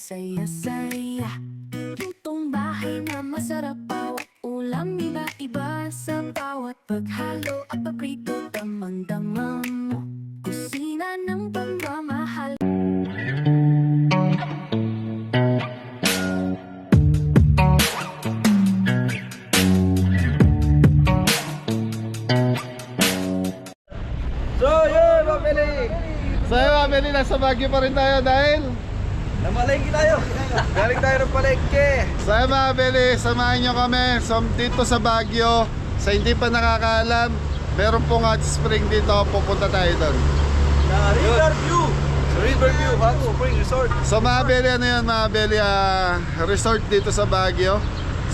saya-saya. Lutong bahay na masarap, bawat ulam iba-iba. Sa bawat paghalo at paprito, damang-dama mo. Kusina ng pagmamahal. So yun, mabili. So yun mga Beli, nasa Baguio pa rin tayo dahil Namalengke tayo. Galing tayo ng palengke. so yun mga Beli, samahan nyo kami dito sa Baguio. Sa hindi pa nakakaalam, meron pong hot spring dito, pupunta tayo doon. Riverview. So Riverview Hot Spring Resort. So mga Beli, ano yun mga Beli, resort dito sa Baguio.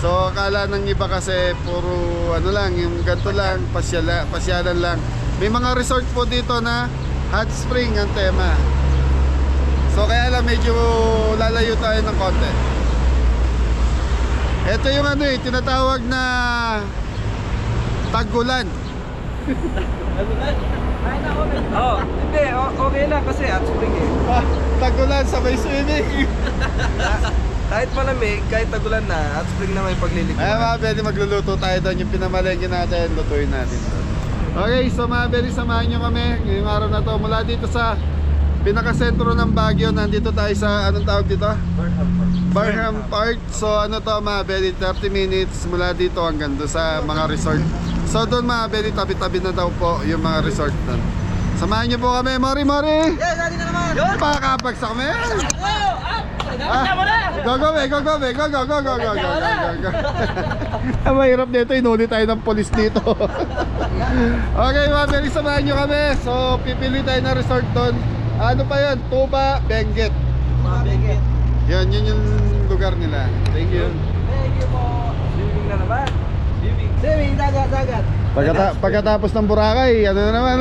So akala ng iba kasi puro ano lang, yung ganito lang, pasyalan lang. May mga resort po dito na hot spring ang tema. So kaya lang medyo lalayo tayo ng konti. Ito yung ano tinatawag na Tagulan. Oh, hindi, okay lang kasi hot spring eh. Tagulan sa may swimming. Kahit malamig, kahit tagulan na, hot spring na may pagliliguan. Ay mga Beli, magluluto tayo doon. Yung pinamalengke natin, lutuin natin doon. Okay, so mga Beli, samahan nyo kami ngayong araw na to. Mula dito sa pinakasentro ng Baguio, nandito tayo sa, anong tawag dito? Barham Park. So ano to mga Beli, 30 minutes mula dito hanggang doon sa mga resort. So doon mga Beli, tabi-tabi na daw po yung mga resort doon. Samahan nyo po kami, Mori! Yes, natin na naman! Pakakapagsa kami! Go! Ang mahirap dito, inuli tayo ng polis dito. Okay mga Beli, samahan nyo kami. So pipili tayo ng resort doon. Ano pa yun? Tuba, Benguet. Mabigit. Yan, yun yung lugar nila. Thank you. Thank you po. Swimming na naman. Swimming, dagat. Pagkatapos ng Boracay, ano na naman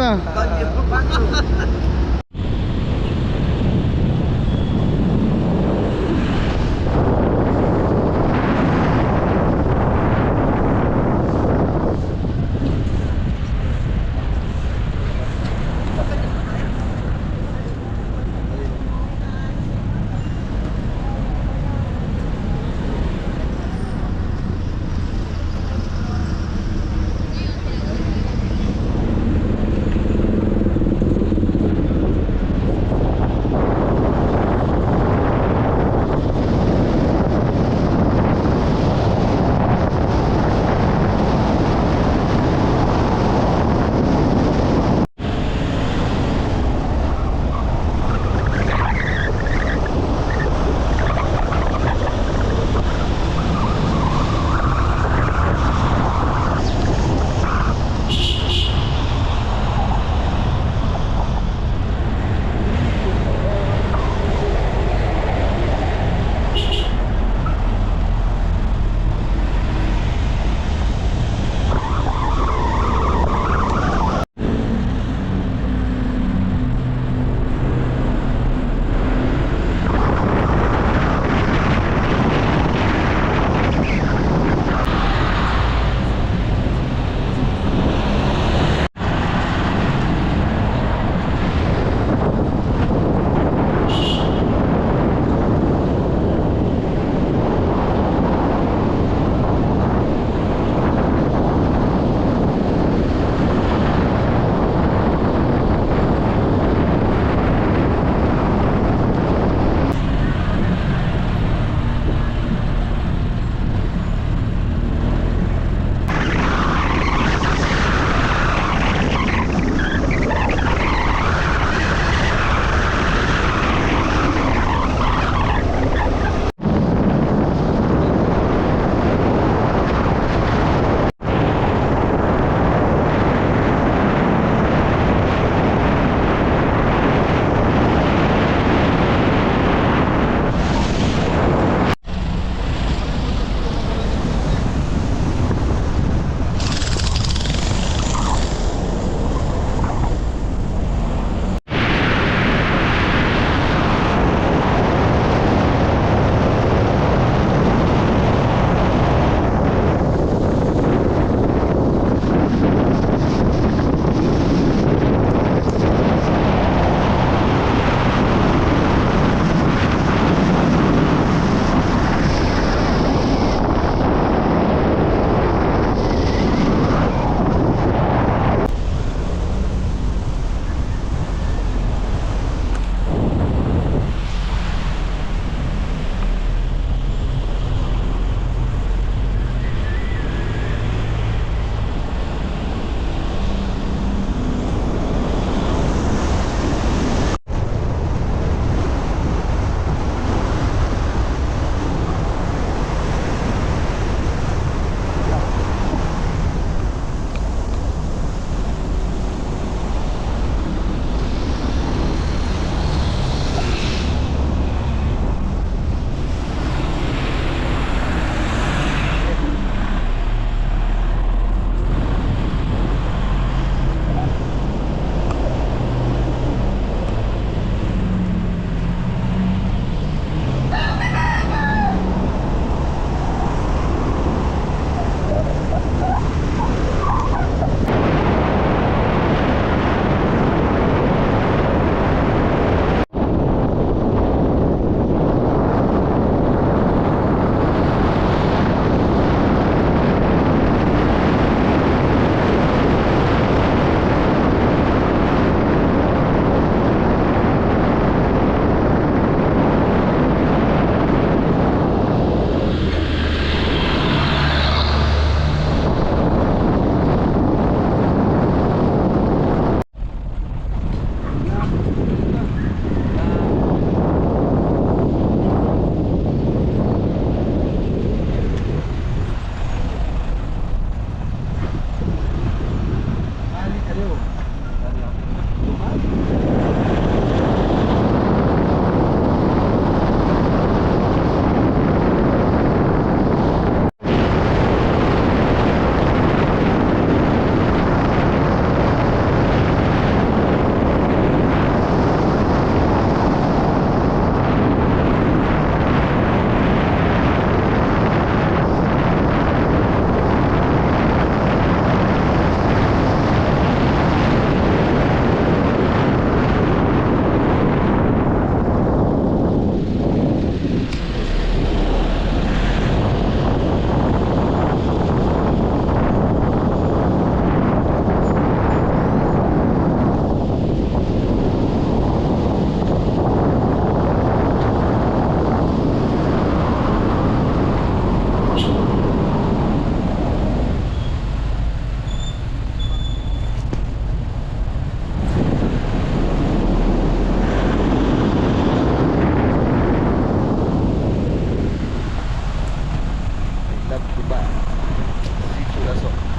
lasok.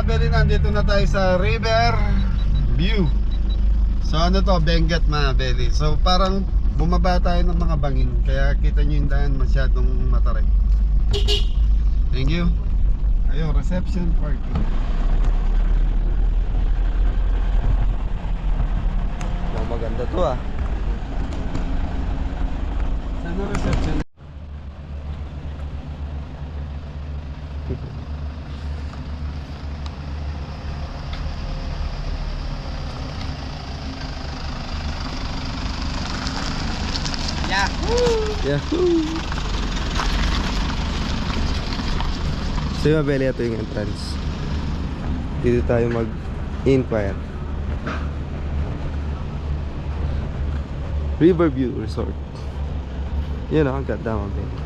Beli, nandito na tayo sa River View. So ano to, Benguet mga Beli. So parang bumaba tayo ng mga bangin, kaya kita nyo yung daan masyadong mataray. Thank you. Ayun, reception parking. Oh, maganda to ah. Saan ang reception? Yahoo! So yung Mabeli, ito yung entrance. Dito tayo mag-inquire. Riverview Resort. Yun ang ganda Mabeli.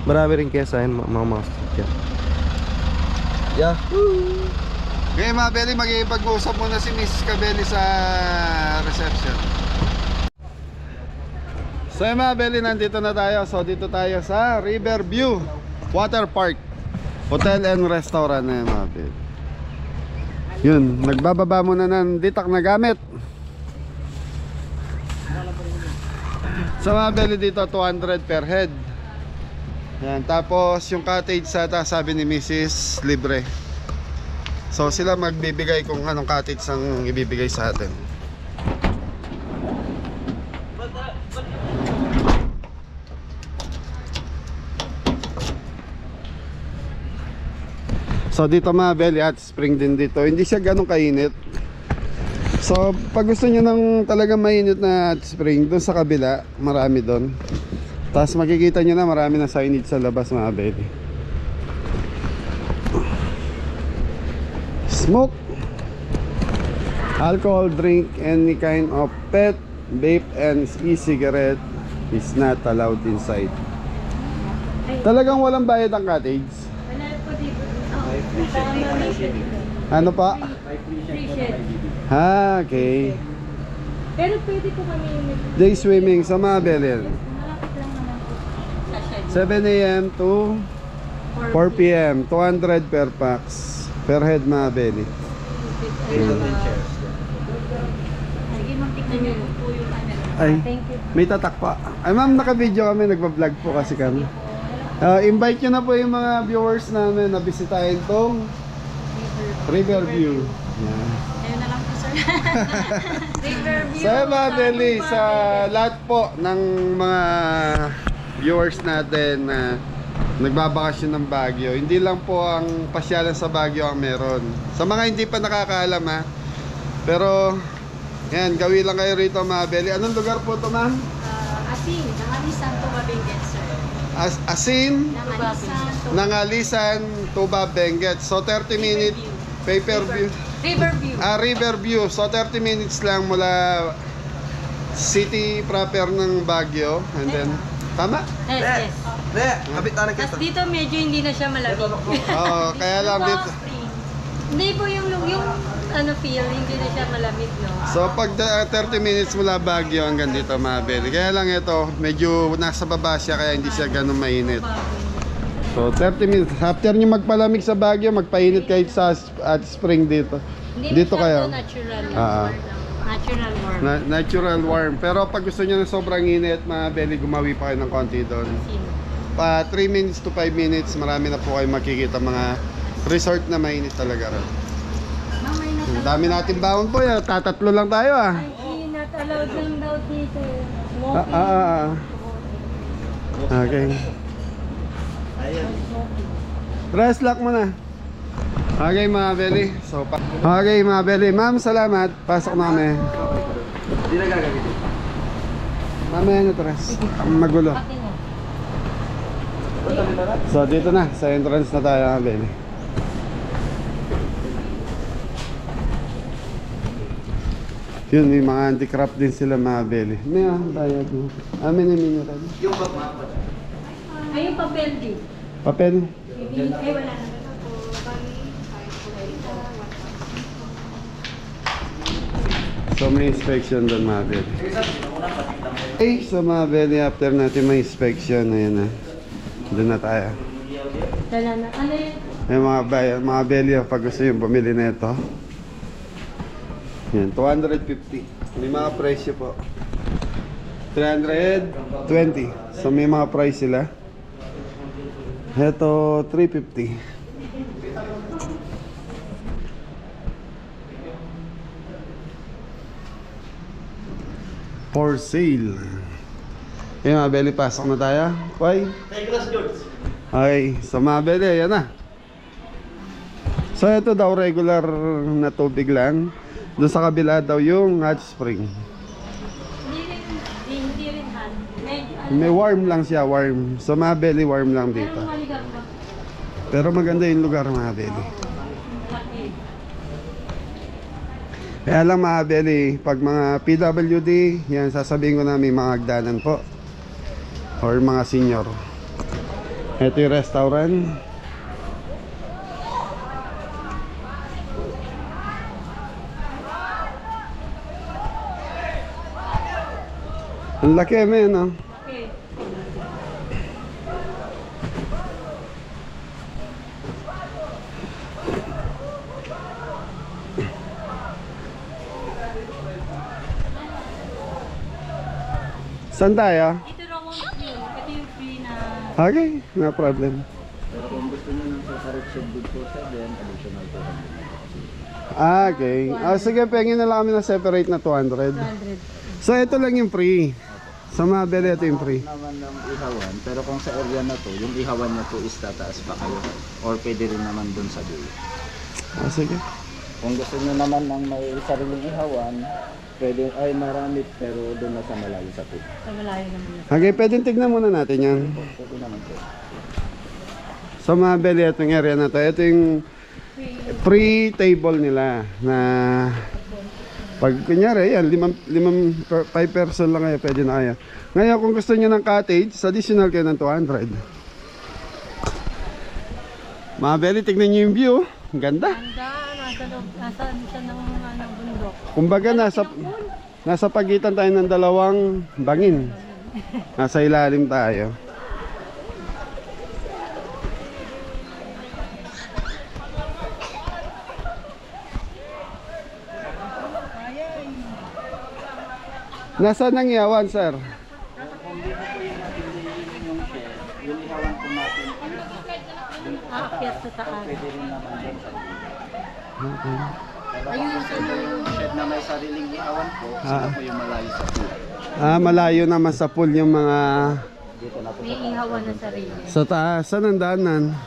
Marami rin kesahin mga sasakyan. Yahoo! Okay mga Beli, mag-ipag-usap muna si Mrs. Cabelli sa reception. So yung mga Beli, nandito na tayo. So dito tayo sa Riverview Water Park Hotel and Restaurant na mga Beli. Yun, nagbababa muna ng ditak na gamit. So mga Beli, dito 200 per head. Yan, tapos yung cottage sabi ni Mrs. libre. So sila magbibigay kung anong cottage ang ibibigay sa atin. So dito mga Beli, at spring din dito. Hindi siya ganun kainit. So pag gusto niyo ng talagang mainit na hot spring, doon sa kabila, marami doon. Tapos makikita niyo na marami na signage sa labas mga Beli. Smoke, alcohol drink, any kind of pet, vape and e-cigarette is not allowed inside. Talagang walang bayad ang cottage. Ano pa? Free shed. Ah, okay. Pero pwede po kami Day swimming sa mga Beli. malapit lang naman po sa shed. 7 a.m. to 4 p.m. 200 per pax. Per head mga Beli. Sige, ma'am, tignan niyo po yung ano. Ay, Thank you. may tatak pa. Ay ma'am, naka-video kami, nagpa-vlog po kasi kami. Invite nyo na po yung mga viewers namin na bisitahin tong Riverview. Yan. Ayun na lang po, sir. Riverview. So mga Beli, sa lahat po ng mga viewers natin na nagbabakasyon ng Baguio, hindi lang po ang pasyalan sa Baguio ang meron. Sa mga hindi pa nakakaalam ha, pero yan, gawin lang kayo rito mga Beli. Anong lugar po ito ma'am? Asin, Nangalisan to Mabinget, sir. Asin, Nangalisan to Nangalisan, Tuba, Benguet. So 30 minutes pay-per-view. Riverview. Riverview. So 30 minutes lang mula city proper ng Baguio. And then, tama? Yes, yes. Ne, kapit na Tapos dito medyo hindi na siya malamig. Oo, kaya lang dito. Hindi po yung ano feel, hindi na siya malamig, no? So pag 30 minutes mula Baguio hanggang dito mga Beli. Kaya lang ito, medyo nasa baba siya kaya hindi siya ganun mainit. So 30 minutes. After nyo magpalamig sa Baguio, magpainit kayo sa at spring dito. Hindi Dito masyado kayo. natural. Ah. Natural warm. Natural warm. Pero pag gusto nyo ng sobrang init mga Beli, gumawi pa kayo ng konti doon. Sino? 3 minutes to 5 minutes, marami na po kayo makikita mga resort na mainit talaga rin. Mamay na Ang dami natin baon po yan. Tatatlo lang tayo ah. Ay, not allowed lang daw dito. Okay. Rest lock mo na. Okay mga Beli. So, okay mga Beli. Ma'am, salamat. Pasok na kami. Hindi na gagamitin. Mamaya na tres. Magulo. So dito na, sa entrance na tayo mga Beli. Yun, may mga handicraft din sila mga Beli. May bayad mo. Amin na mineral. Yung bag mga Ay, yung papel din. Papel. Ay, wala na. So may inspection doon mga Beli. Okay, so mga belly, after natin may inspection, ayan na. Doon na tayo. Wala na. Ano yun? Ay, mga belly, pag gusto yung bumili na ito. Yan, 250. May mga presyo po. 320. So may mga price sila. Ito, 350. For sale. Ayun mga belly, pasok na tayo. Why? Okay, so mga belly, ayan na. So ito daw regular na tubig lang. Doon sa kabila daw yung hot spring. Hindi rin hot. May warm lang siya, warm. So mga belly, warm lang dito. Anong maligaw pa? Pero maganda yung lugar mga belly. Kaya lang mga belly, pag mga PWD, yan sasabihin ko na may mga hagdanan po. Or mga senior. Ito yung restaurant. Ang laki men, no? Okay. Saan tayo? Ito raw ang free. Ito yung free na... Okay, no problem. Pero kung gusto nyo ng separate shade good po sa then additional 200. Okay. Sige, pengin na lang kami na separate na 200. 200. So ito lang yung free. Sa mga beli, ito yung free. Naman ng ihawan, pero kung sa area na to, yung ihawan niya po is tataas pa kayo. Or pwede rin naman dun sa dulo. Sige. Kung gusto nyo naman ng may sariling ihawan, pwede ay marami pero doon na sa malayo sa pool. Sa malayo naman yun. Okay, pwede tignan muna natin yan. Pwede naman po. Sa mga beli, itong area na to, ito yung free table nila na pag kunyari, yan, 5 person lang kayo, pwede na kayo. Ngayon, kung gusto nyo ng cottage, additional kayo ng 200. Mga beli, tignan nyo yung view. Ang ganda. Ganda, nasa loob, nasa siya ng bundok. Kumbaga, nasa pagitan tayo ng dalawang bangin. Nasa ilalim tayo. Nasaan ang iyawan, sir? Yung ihawan po natin, Aakyat sa taas. pwede rin naman dun sa dulo. Ayun sa Yung shed na may sariling ihawan po, sila po yung malayo sa pool. Malayo naman sa pool yung mga Dito na po may ihawan na sarili. sa taas. Saan ang daanan?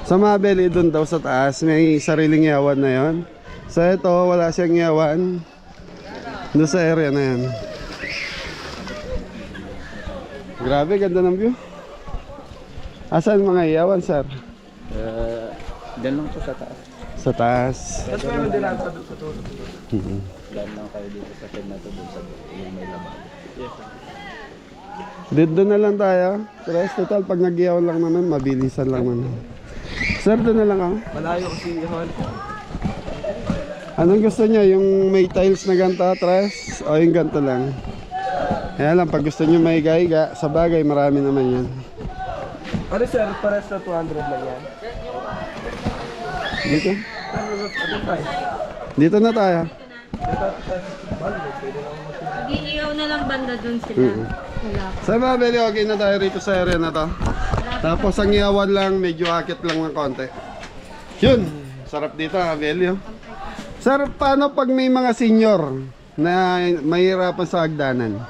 Sa Mabel, doon daw sa taas, may sariling iyawan na yon. Sa ito, wala siyang iyawan. Doon sa area na yan. Grabe, ganda ng view. Asan mga iyawan, sir? Diyan lang po sa taas. Sa taas. Tapos meron din natin sa tulog. Diyan lang kayo dito sa shed na to doon sa yung may laban. Dito na lang tayo. Tres, total, pag nag-iyawan lang naman, mabilisan lang naman. Sir, doon na lang kami. Malayo kasi hall. Anong gusto niya? Yung may tiles na ganito, tres? O yung ganito lang? Kaya lang, pag gusto niyo may higa-higa, sa bagay, marami naman yan. Ano sir, pares na 200 lang yan. Dito? Dito na tayo. Mag-iiyaw na lang banda dun sila. Wala. Sa Mabel, okay na tayo rito sa area na to. Tapos ang iyawan lang, medyo akit lang ng konti. Yun, sarap dito, Mabel. Sir, paano pag may mga senior na mahirapan sa hagdanan?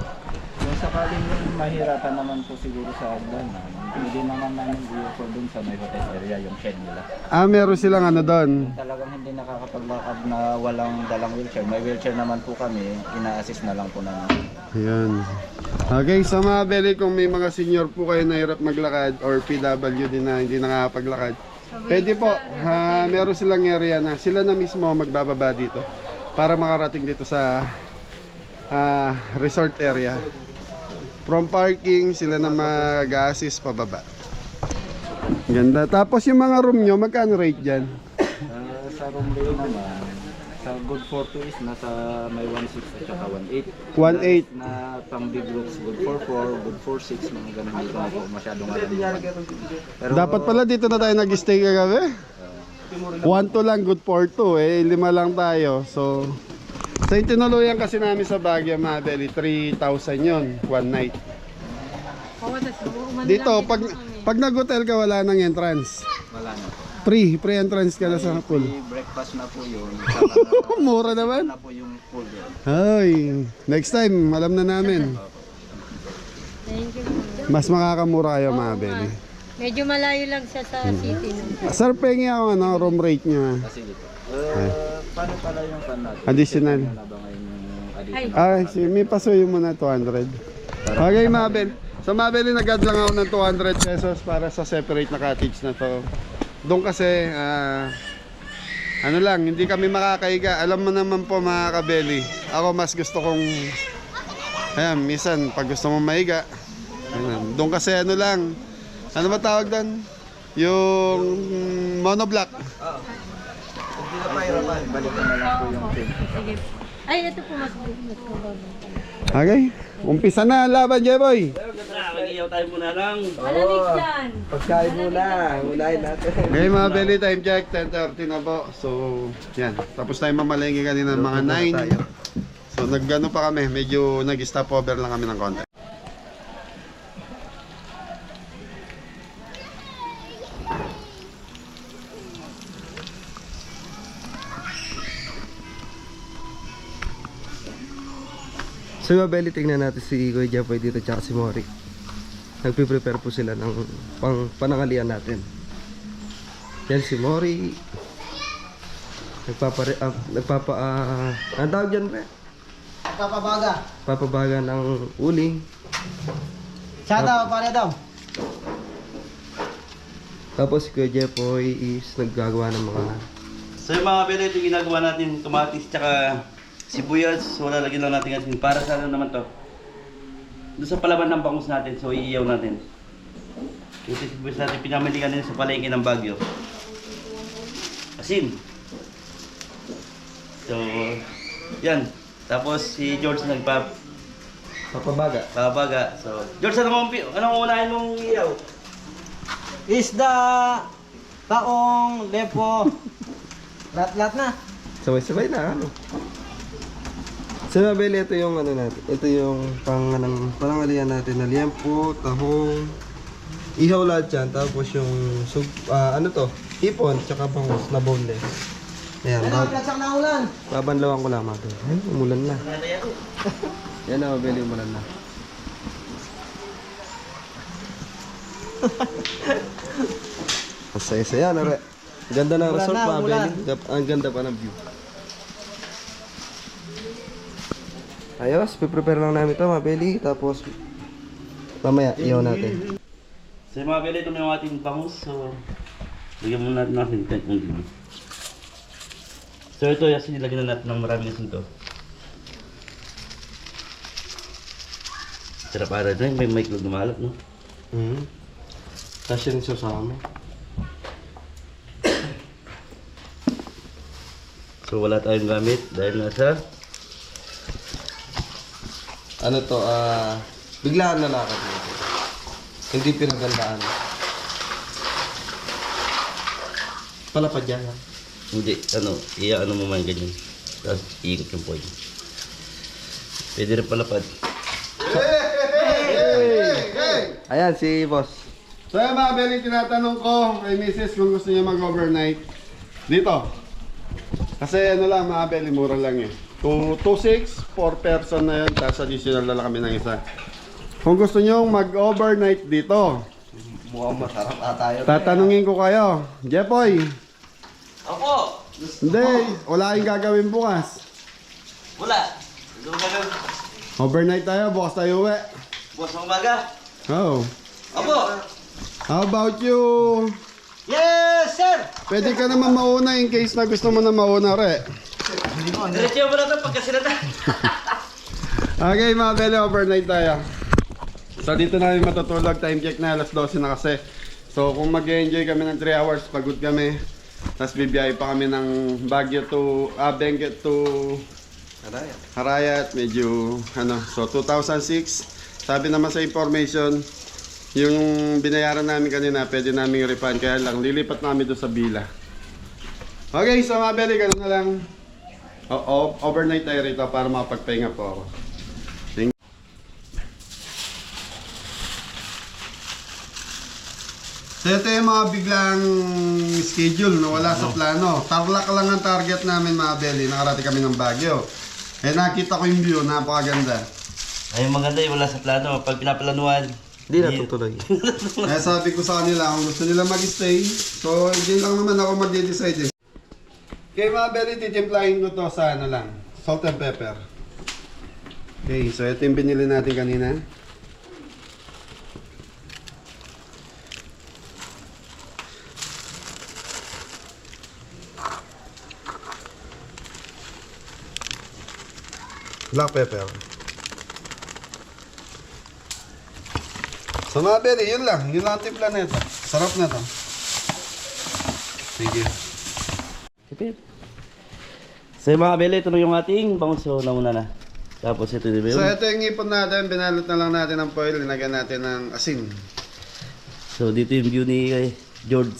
Kung sakaling mahirapan naman po siguro sa hagdanan, hindi naman namin i-offer dun sa may hotel area yung shed nila. Meron silang ano doon. Talagang hindi nakakapaglakad na walang dalang wheelchair. May wheelchair naman po kami, ina-assist na lang po namin. Ayan. Okay, sa mga beli, kung may mga senior po kayo na hirap maglakad or PWD na hindi nakakapaglakad, pwede po, meron silang area na sila na mismo magbababa dito para makarating dito sa resort area. From parking, sila na mag-assist pababa. Ganda. Tapos yung mga room nyo, magkano rate dyan? Sa room day naman, Sa good for 2 is nasa may 1.6 at saka 1.8. 1.8. Na pang big groups, good for 4, good for 6, mga ganun dito na po masyadong alam. Pero Dapat pala dito na tayo nag-stay kagabi. 1 to lang, good for 2 eh. 5 lang tayo. So yung tinuluyan kasi namin sa Baguio, mga belly, 3,000 yon, one night. Oo, tas umano Dito, lang pag dito kami. pag nag-hotel ka, wala nang entrance. wala na po. Free entrance ka na sa pool. May breakfast na po yun. Mura naman. Na po yung pool yun. Ay, next time, alam na namin. Thank you po. Mas makakamura kayo, Oo mga nga. belly. Medyo malayo lang siya sa city. No? Sir, pengi ako, ano, room rate nyo. Kasi dito. Paano pala yung pan natin? Additional. Ano na ba ngayon yung additional? Ay. May pasuyo mo na 200. Okay, Mabel. So, Mabel, nag-add lang ako ng 200 pesos para sa separate na cottage na to. Doon kasi, ano lang, hindi kami makakaiga. Alam mo naman po, mga kabeli, ako mas gusto kong, ayan, minsan, pag gusto mong maiga, doon kasi ano lang, ano ba tawag doon? Yung monoblock. Hindi na pahirapan. Balikan na lang po yung pin. Sige. Ay, ito po mas bababa. Okay, umpisa na ang laban, Jeboy. Mag-iyaw tayo muna lang. Malamig dyan. Pagkain muna. Unahin natin. Okay, mga belly, time check, 10:30 na po. So, yan, tapos tayo mamalengke kanina ng mga 9. So, nag-ano pa kami, medyo nag-stop over lang kami ng konti. So mga belly, tingnan natin si Kuya Jepoy dito tsaka si Mori. Nagpe-prepare po sila ng panangalian natin. Yan si Mori. Ang tawag dyan, pre? Papabaga ng uling. Shoutout, pare daw. Tapos si Kuya Jepoy is naggagawa ng mga So yung mga pera, ito yung ginagawa natin, kamatis tsaka sibuyas. So lalagyan lang natin asin. Para sa ano naman to? Doon sa palaban ng bangus natin, so iiyaw natin. Ito sibuyas natin, pinamilikan din sa palengke ng Baguio. Asin. So, yan. Tapos si George papabaga. nagpapabaga. So, George, anong unahin mong iiyaw? Isda, taong, lepo, lahat na. Sabay-sabay na, ano? So mga belly, ito yung ano natin. Ito yung pangalian natin na liempo, tahong, ihaw lahat yan. Tapos yung, ano to? Hipon, tsaka bangus na boneless. Ayan, Platsak na ulan. babanlawan ko lang mga belly. Ay, umulan na. Yan na mga belly, umulan na. Masaya-saya na, re. Ganda ng resort, na, mga umulan. belly. Ang ganda pa ng view. Ayos, prepare lang namin ito mga belly. Tapos, mamaya, iyaw natin. So yung mga pera, ito may ating bangus. So, lagyan muna natin tent yung dito. So ito, yasin, nilagyan na natin ng maraming asin to. Sarap para rin, may maiklog na maalat, no? Kasi rin siya sa amin. So wala tayong gamit dahil nasa Ano to, biglaan na lakad natin. Hindi pinagandaan. Palapad yan, ha? hindi, ano mo man ganyan. Tapos iikot yung point. Pwede rin palapad. Ayan, si boss. So yung mga belly, tinatanong ko kay Mrs. kung gusto niya mag-overnight dito. Kasi ano lang mga belly, mura lang eh. 2.6, 4 person na yun, tapos additional na lang kami ng isa. Kung gusto niyo mag-overnight dito, Mukhang masarap ata yun. tatanungin ko kayo, Jepoy. Opo! Hindi, wala kayong gagawin bukas. Wala! Ito gagawin. Overnight tayo, bukas tayo uwi. Bukas ng umaga. Oh. Opo! How about you? Yes, sir! Pwede ka naman mauna in case na gusto mo na mauna, re. Diretso mo na ito pagkasilatan. Okay mga bele, overnight tayo. So dito namin matutulog, time check na, alas 12 na kasi. So kung mag-enjoy kami ng 3 hours, pagod kami. Tapos bibiyahe pa kami ng Baguio to, Benguet to Harayat. Medyo, so 2006. Sabi naman sa information, yung binayaran namin kanina, pwede namin refund. Kaya lang, lilipat namin doon sa Bila. Okay, so mga beli, ganun na lang. Overnight tayo rito para makapagpahinga po ako. So ito yung mga biglang schedule na wala sa plano. Tarlac lang ang target namin mga beli. Nakarating kami ng Baguio. Eh nakita ko yung view, napakaganda. Ay, maganda yung wala sa plano. Pag pinaplanuhan, Hindi natutuloy. Kaya sabi ko sa kanila, kung gusto nila mag-stay, so hindi lang naman ako mag-decide eh. Okay mga beli, titimplahin ko to sa salt and pepper. Okay, so ito yung binili natin kanina. Black pepper. So mga beli, yun lang ang timpla na ito. Sarap na to. Sige. So mga bele, ito na yung ating bangso na muna na. Tapos ito din So yun. ito yung ipon natin, binalot na lang natin ng foil, linagyan natin ng asin. So dito yung view ni George.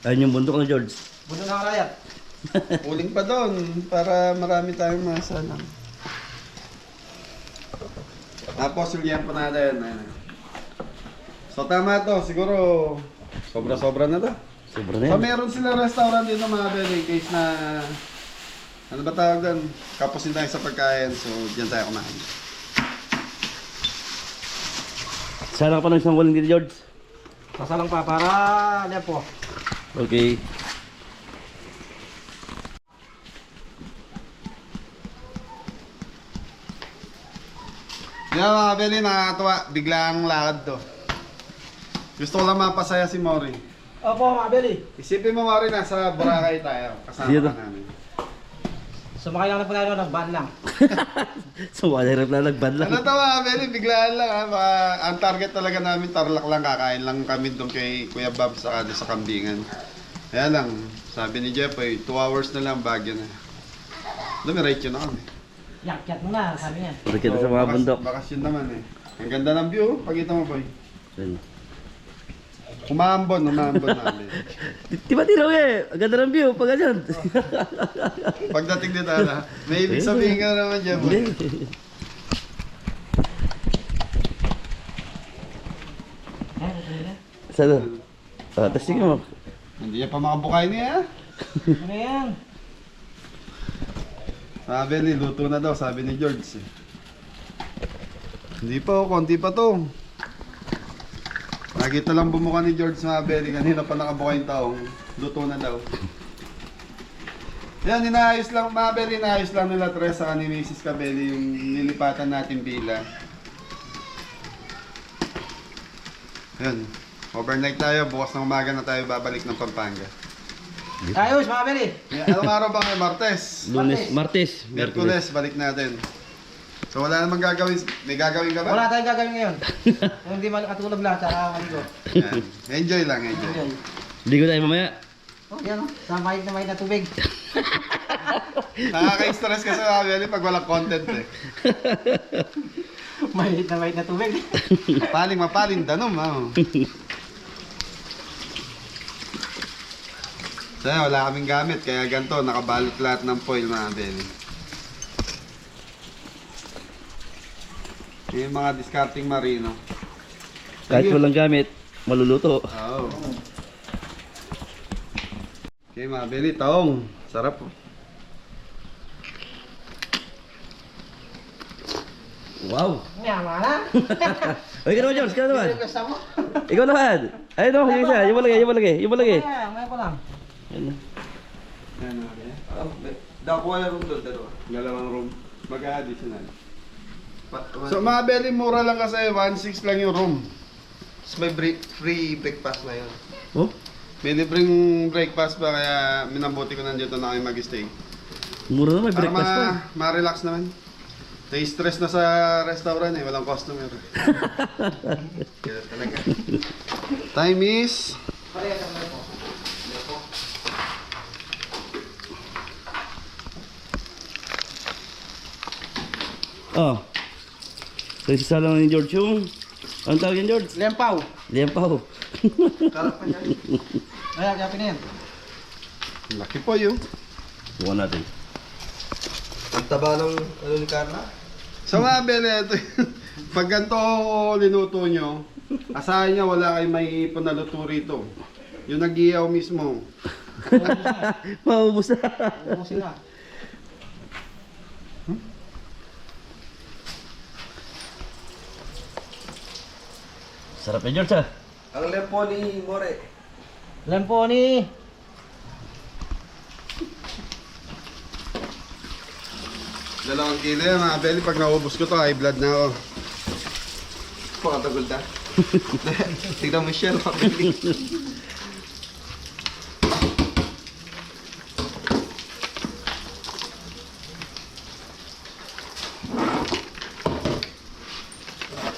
Ayun yung bundok na George. Buno na karayat. Uling pa doon para marami tayong masalang. Tapos ulihan pa natin. Ayan. So tama to, siguro sobra-sobra na to. Sobra na So yan. meron silang restaurant dito mga bele in case na ano ba tawag doon? Kapusin tayo sa pagkain. So diyan tayo kumain. Sana ka pa ng isang walang dito George. Sasalang pa para lepo. Okay. Yan mga bele, nakakatuwa. Biglang lakad to. Gusto ko lang mapasaya si Mori. Opo, mga beli. Isipin mo Mori, nasa Boracay tayo. Kasama Dito. ka namin. Sumakay lang na po tayo ng van lang. So wala rin na nagbad lang. Ano to mga beli, biglaan lang ha. Ang target talaga namin, Tarlac lang, kakain lang kami doon kay Kuya Bob sa Kambingan. Kaya lang, sabi ni Jeff, 2 hours na lang, Baguio na. Dumiretso na kami. Yak-yak mo na, sabi niya. Kita sa mga bundok. Bakasyon naman eh. Ang ganda ng view, pagkita mo boy. Yan. Umambon namin. Di ba tinaw eh? Ang ganda ng view pag ganyan. Pagdating dito na, may ibig sabihin ka naman Jeff. Hindi. Saan? Tapos sige mo. Hindi niya pa makabukay niya. Ano yan? Sabi ni, luto na daw, sabi ni George. Hindi pa, konti pa to. Nakita lang bumuka ni George mga beli, kanina pa nakabuka yung taong, luto na daw. Yan, inaayos lang mga beli, inaayos lang nila Teresa ni Mrs. Cabelli yung nilipatan natin Bila. Yan, overnight tayo, bukas ng umaga na tayo babalik ng Pampanga. Ayos, mga beli. Anong araw ba ngayon? Martes? Lunes, Martes. Miyerkules, balik natin. So wala namang gagawin, may gagawin ka ba? Wala tayong gagawin ngayon. Kung hindi makatulog lang, tsaka maligo. Yan. Enjoy lang, enjoy. Ligo tayo mamaya. Oh, yan o. Sa mahit na tubig. Nakaka-stress kasi mga beli pag walang content eh. mahit na tubig. Mapaling danom ha. So wala kaming gamit kaya ganito, nakabalot lahat ng foil mga beli. Yung mga discarding marino. Kahit walang gamit, maluluto. Oo. Okay mga beli, taong. Sarap po. Wow! Yaman na. O, ikaw naman, George, ikaw naman. Gusto mo? Ikaw naman. Ayun o, yung isa. Yung malaki. May ko lang. Yan. Yan mga beli. Dakuha na room doon, dalawa. Dalawang room. Mag-additional. So mga beli, mura lang kasi 1.6 lang yung room. Tapos may free breakfast na yun. Oh? May libreng breakfast pa kaya minabuti ko nandito na kayo mag-stay. Mura na, may Para breakfast pa. ma-relax naman. Na-stress na sa restaurant eh, walang customer. Kaya talaga. Time is Oh. So isasala ni George yung... Anong tawag yan, George? Lempaw. Liampaw. Karap pa niya. Ay, kaya na yan. Laki po yun. Bukan natin. Ang taba ng ano ni Carla? So mga bele, ito pag ganito linuto nyo, asahan nyo wala kayong may ipon na luto rito. Yung nag-iyaw mismo. Maubos na. Oo sila. Sarap ya, George, ah. Ang lepo ni More. Lempo ni. Dalawang kilo yan mga bele, pag naubos ko to, high blood na ako. Pakatagol ta. Tignan mo siya, mabili.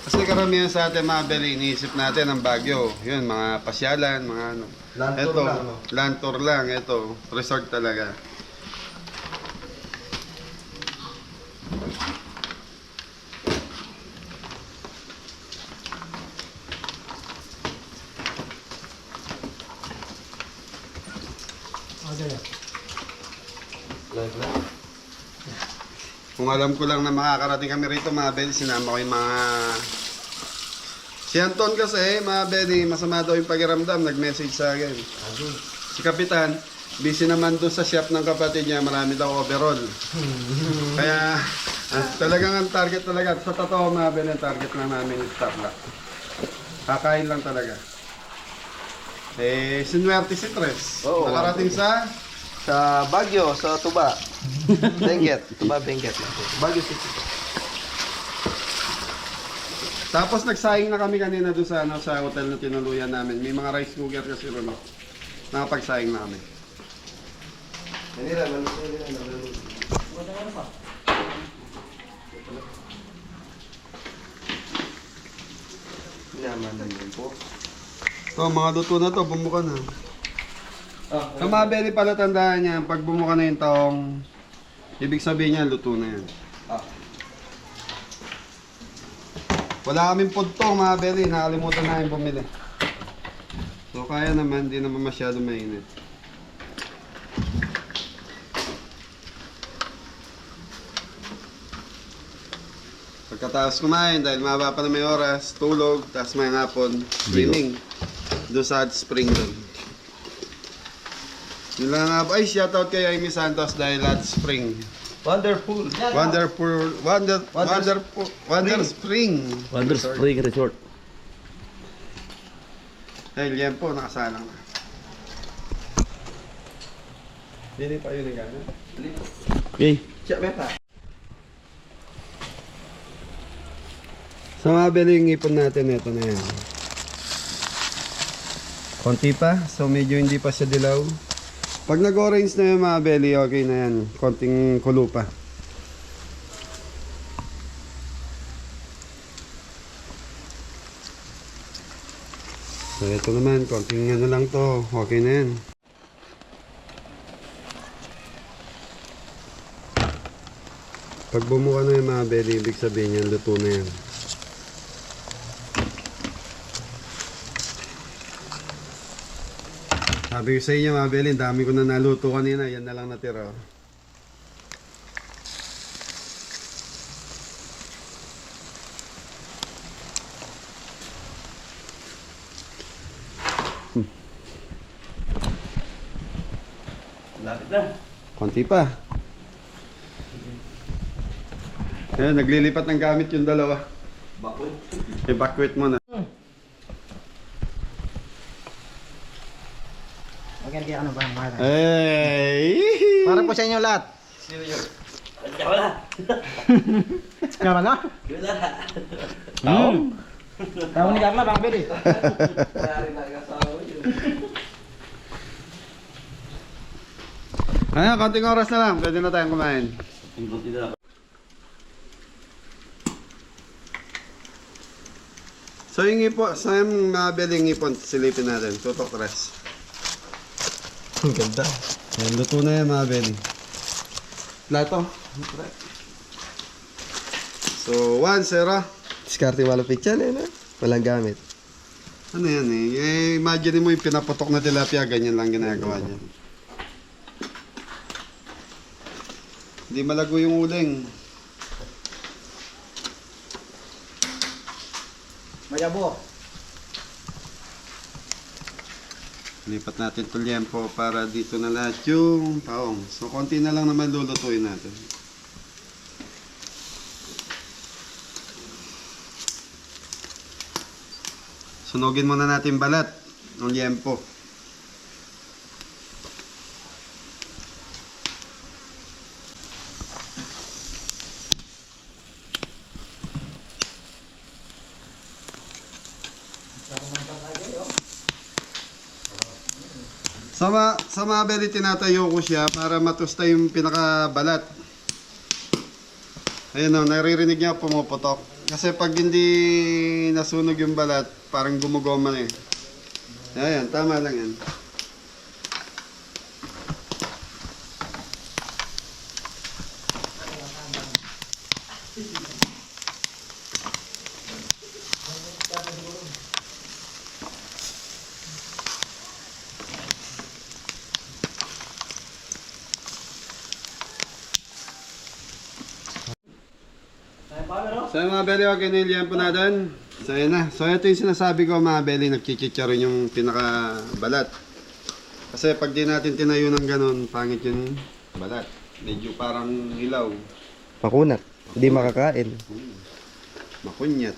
Kasi karamihan sa atin mga bele, iniisip natin ang Baguio. Yun, mga pasyalan, mga ano. Land tour Ito, lang, no? land tour lang, ito, resort talaga. Live lang. Kung alam ko lang na makakarating kami rito mga bele, sinama ko yung mga... Si Anton kasi, mga bele, masama daw yung pakiramdam, nag-message sa akin. Si Kapitan, busy naman doon sa shop ng kapatid niya, marami daw overall. Kaya, talagang ang target talaga, sa totoo mga bele, ang target lang namin yung Starla. Kakain lang talaga. Eh, sinuwerte si Tres. Oo, Nakarating sa... Sa Baguio, sa Tuba. Benguet. Tuba, Benguet. Baguio City. Tapos nagsaing na kami kanina doon sa ano sa hotel na tinuluyan namin. May mga rice cooker kasi ron. Nakapagsaing na kami. Manila, Manila. Naman na yun po. To, mga luto na to, bumuka na. Sa mga beli pala tandaan niya, pag bumuka na yung taong, ibig sabihin niya, luto na yan. Wala kaming pudtong mga beli, nakalimutan namin bumili. So kaya naman, di naman masyado mainit. Pagkatapos kumain, dahil mababa pa na may oras, tulog, tapos may hapon, swimming. Doon sa hot spring doon. Yun lang nga po. Ay, shoutout kay Amy Santos dahil hot spring. Wonderful. Wonder spring. Wonder Spring Resort. Dahil yan po, nakasalang na. Hindi pa yun ang gano'n. Okay. Siya, beta. Sa mga beli yung ipon natin, ito na yan. Konti pa, so medyo hindi pa siya dilaw. Pag nag-orange na yung mga belly, okay na yan. Konting kulo pa. So ito naman, konting ano lang to. Okay na yan. Pag bumuka na yung mga belly, ibig sabihin yan, luto na yan. Sabi ko sa inyo mga belly, dami ko na naluto kanina. Yan na lang natira. Lapit na. Konti pa. Ayan, naglilipat ng gamit yung dalawa. Bakoy. Evacuate mo na. Okay, kaya ano ba? Mara. Hey! Para po sa inyo lahat. Andiyan wala. Kaya na? Wala. Tawa ni Carla, baka pwede. Ayan, konting oras na lang. Pwede na tayong kumain. Yung konti na lang. So yung ipon, sa yung mabeling ipon, silipin natin. Tutok tres. Ang ganda. Ayan, luto na yan mga belly. Plato. So, 1-0. Diskarte malupit yan eh, no? Walang gamit. Ano yan eh? Imagine mo yung pinaputok na tilapia, ganyan lang ginagawa niya. Hindi malago yung uling. Mayabo. Lipat natin ito liempo para dito na lahat yung taong. So, konti na lang naman lulutuin natin. Sunugin muna natin balat ng liempo. Sa mga beli, tinatayo ko siya para matusta yung pinakabalat. Ayun o, naririnig niya pumuputok. Kasi pag hindi nasunog yung balat, parang gumugoma na eh. Ayan, tama lang yan. So yung mga beli, okay na yung liempo natin. So yun na. So ito yung sinasabi ko mga beli, nagchichicharon yung pinakabalat. Kasi pag di natin tinayo ng ganun, pangit yung balat. Medyo parang hilaw. Makunat. Hindi makakain. Makunyat.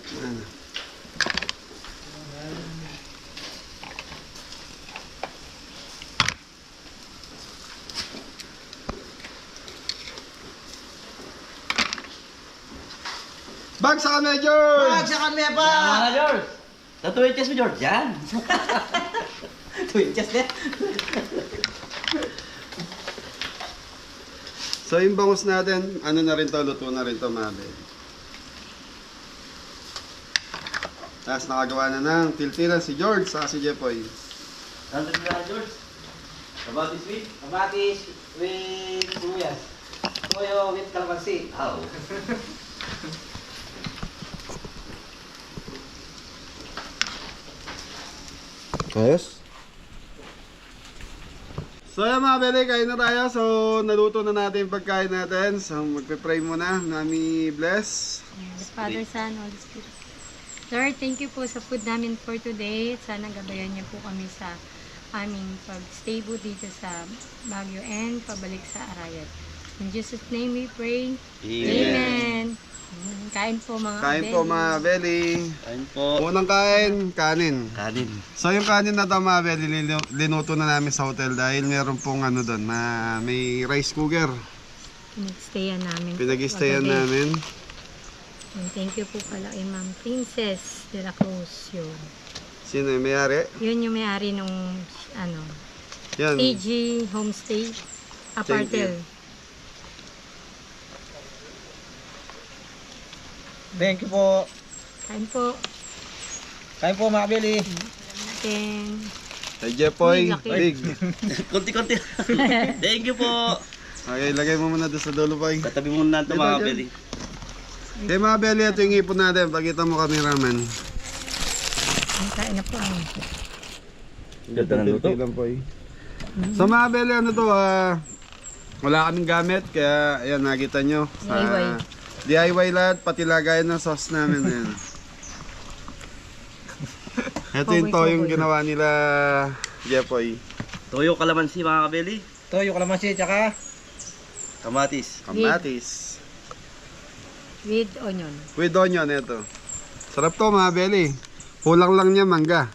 Bagsak kami, George! Bagsak kami pa! Ah, George! Tatuwid mo, George. Yan! Twinches din. So yung bangus natin, ano na rin to, luto na rin to, mabe. Tapos nakagawa na ng tiltilan si George sa si Jepoy. Ano na, George? About this week? Kamatis with sibuyas. Toyo with kalamansi. How? Ayos. So yan mga beli, kain na tayo. So naluto na natin yung pagkain natin. So magpe-pray muna. Nami bless. Father, Son, Holy Spirit. Lord, thank you po sa food namin for today. Sana gabayan niyo po kami sa aming pag-stay po dito sa Baguio and pabalik sa Arayat. In Jesus' name we pray. Amen. Kain po mga Kain po mga beli. Kain po. Unang kain, kanin. Kanin. So yung kanin na to mga beli, linuto na namin sa hotel dahil meron pong ano doon na may rice cooker. Pinag-stayan namin. Pinag-stayan Pagabi. namin. And thank you po pala kay Ma'am Princess de la Cruz yun. Sino yung may-ari? Yun yung may-ari nung ano, Yan. AG Homestay Apartel. Thank you po. Kain po. Kain po mga bili. And Kay Jepoy, Uy, laki. big. Konti-konti. Thank you po. Okay, lagay mo muna doon sa dulo pa. Tatabi muna natin Dito, mga dyan. beli. Okay mga beli, ito yung ipon natin. Pakita mo cameraman. kain na po ang Ganda ng luto. Lang po, So mga beli, ano to, wala kaming gamit. Kaya ayan, nakita nyo. DIY. DIY lahat, pati lagayan ng sauce namin. Ayan. Ito yung toyong ginawa nila Jepoy. Toyo kalamansi mga kabeli. Toyo kalamansi tsaka Kamatis. Kamatis. with onion. With onion, ito. Sarap to mga beli. Kulang lang niya mangga.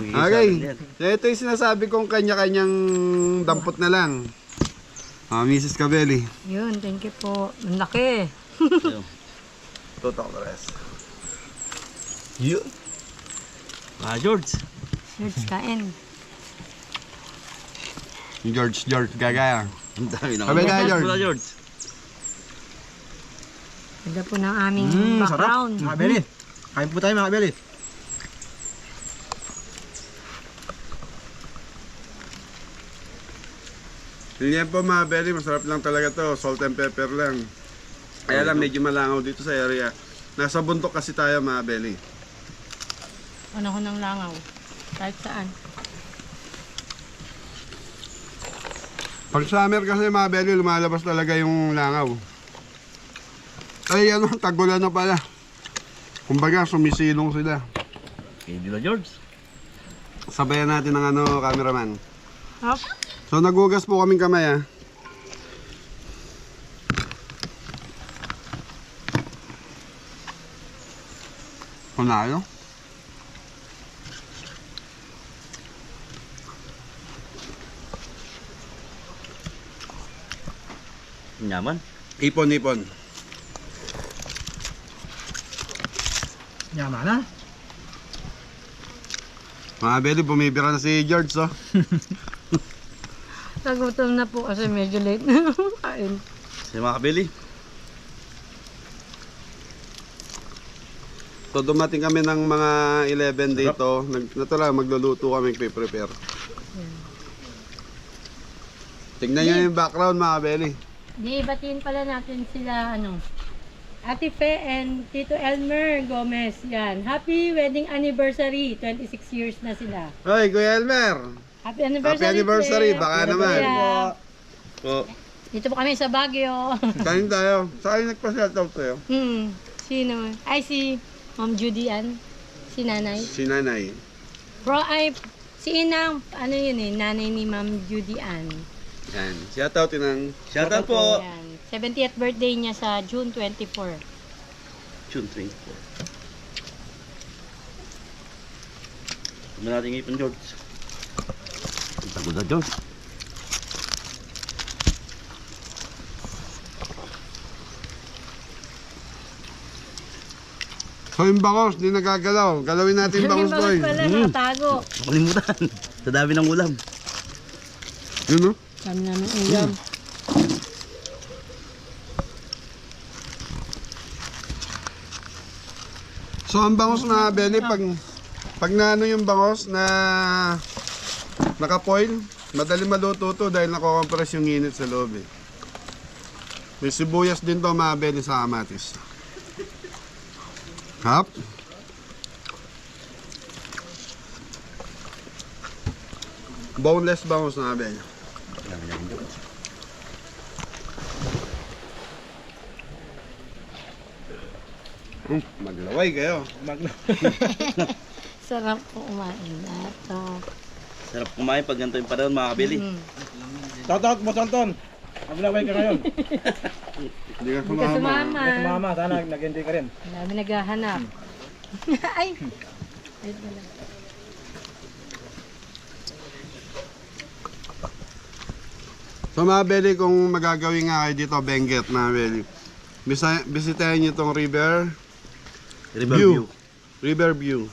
Okay. Ito yung sinasabi kong kanya-kanyang dampot na lang. Mrs. Kabeli. Yun, thank you po. Ang laki. Tutok the rest. Yun. Ah, George. George, kain. George, gagaya. Ang dami na. Kabeli tayo, George. George. George. Ganda po ng aming background. mga bili. Kain po tayo mga bili. Hindi po mga beli, masarap lang talaga to. Salt and pepper lang. Kaya lang medyo malangaw dito sa area. Nasa bundok kasi tayo mga belly. Panahon ng langaw. Kahit saan. Pag summer kasi mga belly, lumalabas talaga yung langaw. Ay ano, tagulan na pala. Kumbaga sumisilong sila. Okay, Dilo George. Sabayan natin ng ano, cameraman. Hop. So nagugas po kaming kamay ah. Kunalo? Nyaman. Ipon. Yaman na. Mga belly, bumibira na si George oh. Nagutom na po kasi medyo late na kain. Sa mga kabili. So dumating kami ng mga 11 dito. Natural, magluluto kami, prepare. Tignan nyo yung background mga belly. Di, batiin pala natin sila, Ate Fe and Tito Elmer Gomez. Yan. Happy wedding anniversary. 26 years na sila. Hoy, Kuya Elmer! Happy anniversary. Happy anniversary, Kuya. baka Kuya. naman. Po. Dito po kami sa Baguio. Kain tayo. Saan nagpa-shoutout sa'yo? Sino? Ay, si Ma'am Judy Ann. Si Nanay. Si Nanay. Si Inang, nanay ni Ma'am Judy Ann. Yan. Shoutout ng... Shoutout po. Yan. 70th birthday niya sa June 24. June 24. Tignan natin ipon George. Tago na George. So yung bangos, di nagagalaw. Galawin natin yung bangos, boy. pala, nakatago. Nakalimutan. Sa dami ng ulam. Yun no? Kami namin ulam. So ang bangos na belly, pag naano yung bangos na naka-foil, madali maluto to dahil nako-compress yung init sa loob eh. May sibuyas din to mga belly sa kamatis. Hap. Boneless bangos na belly. Maglaway kayo. Sarap po kumain na ito. Sarap kumain pag ganito yung panahon mga kabili. Shoutout mo, Anton. Maglaway ka ngayon. Hindi ka Hindi ka sumama. Mama, sana nag-enjoy ka rin. Dami naghahanap. Ay! Wait na lang. So mga belly, kung magagawin nga kayo dito, Benguet mga belly. Bisitahin nyo itong River View.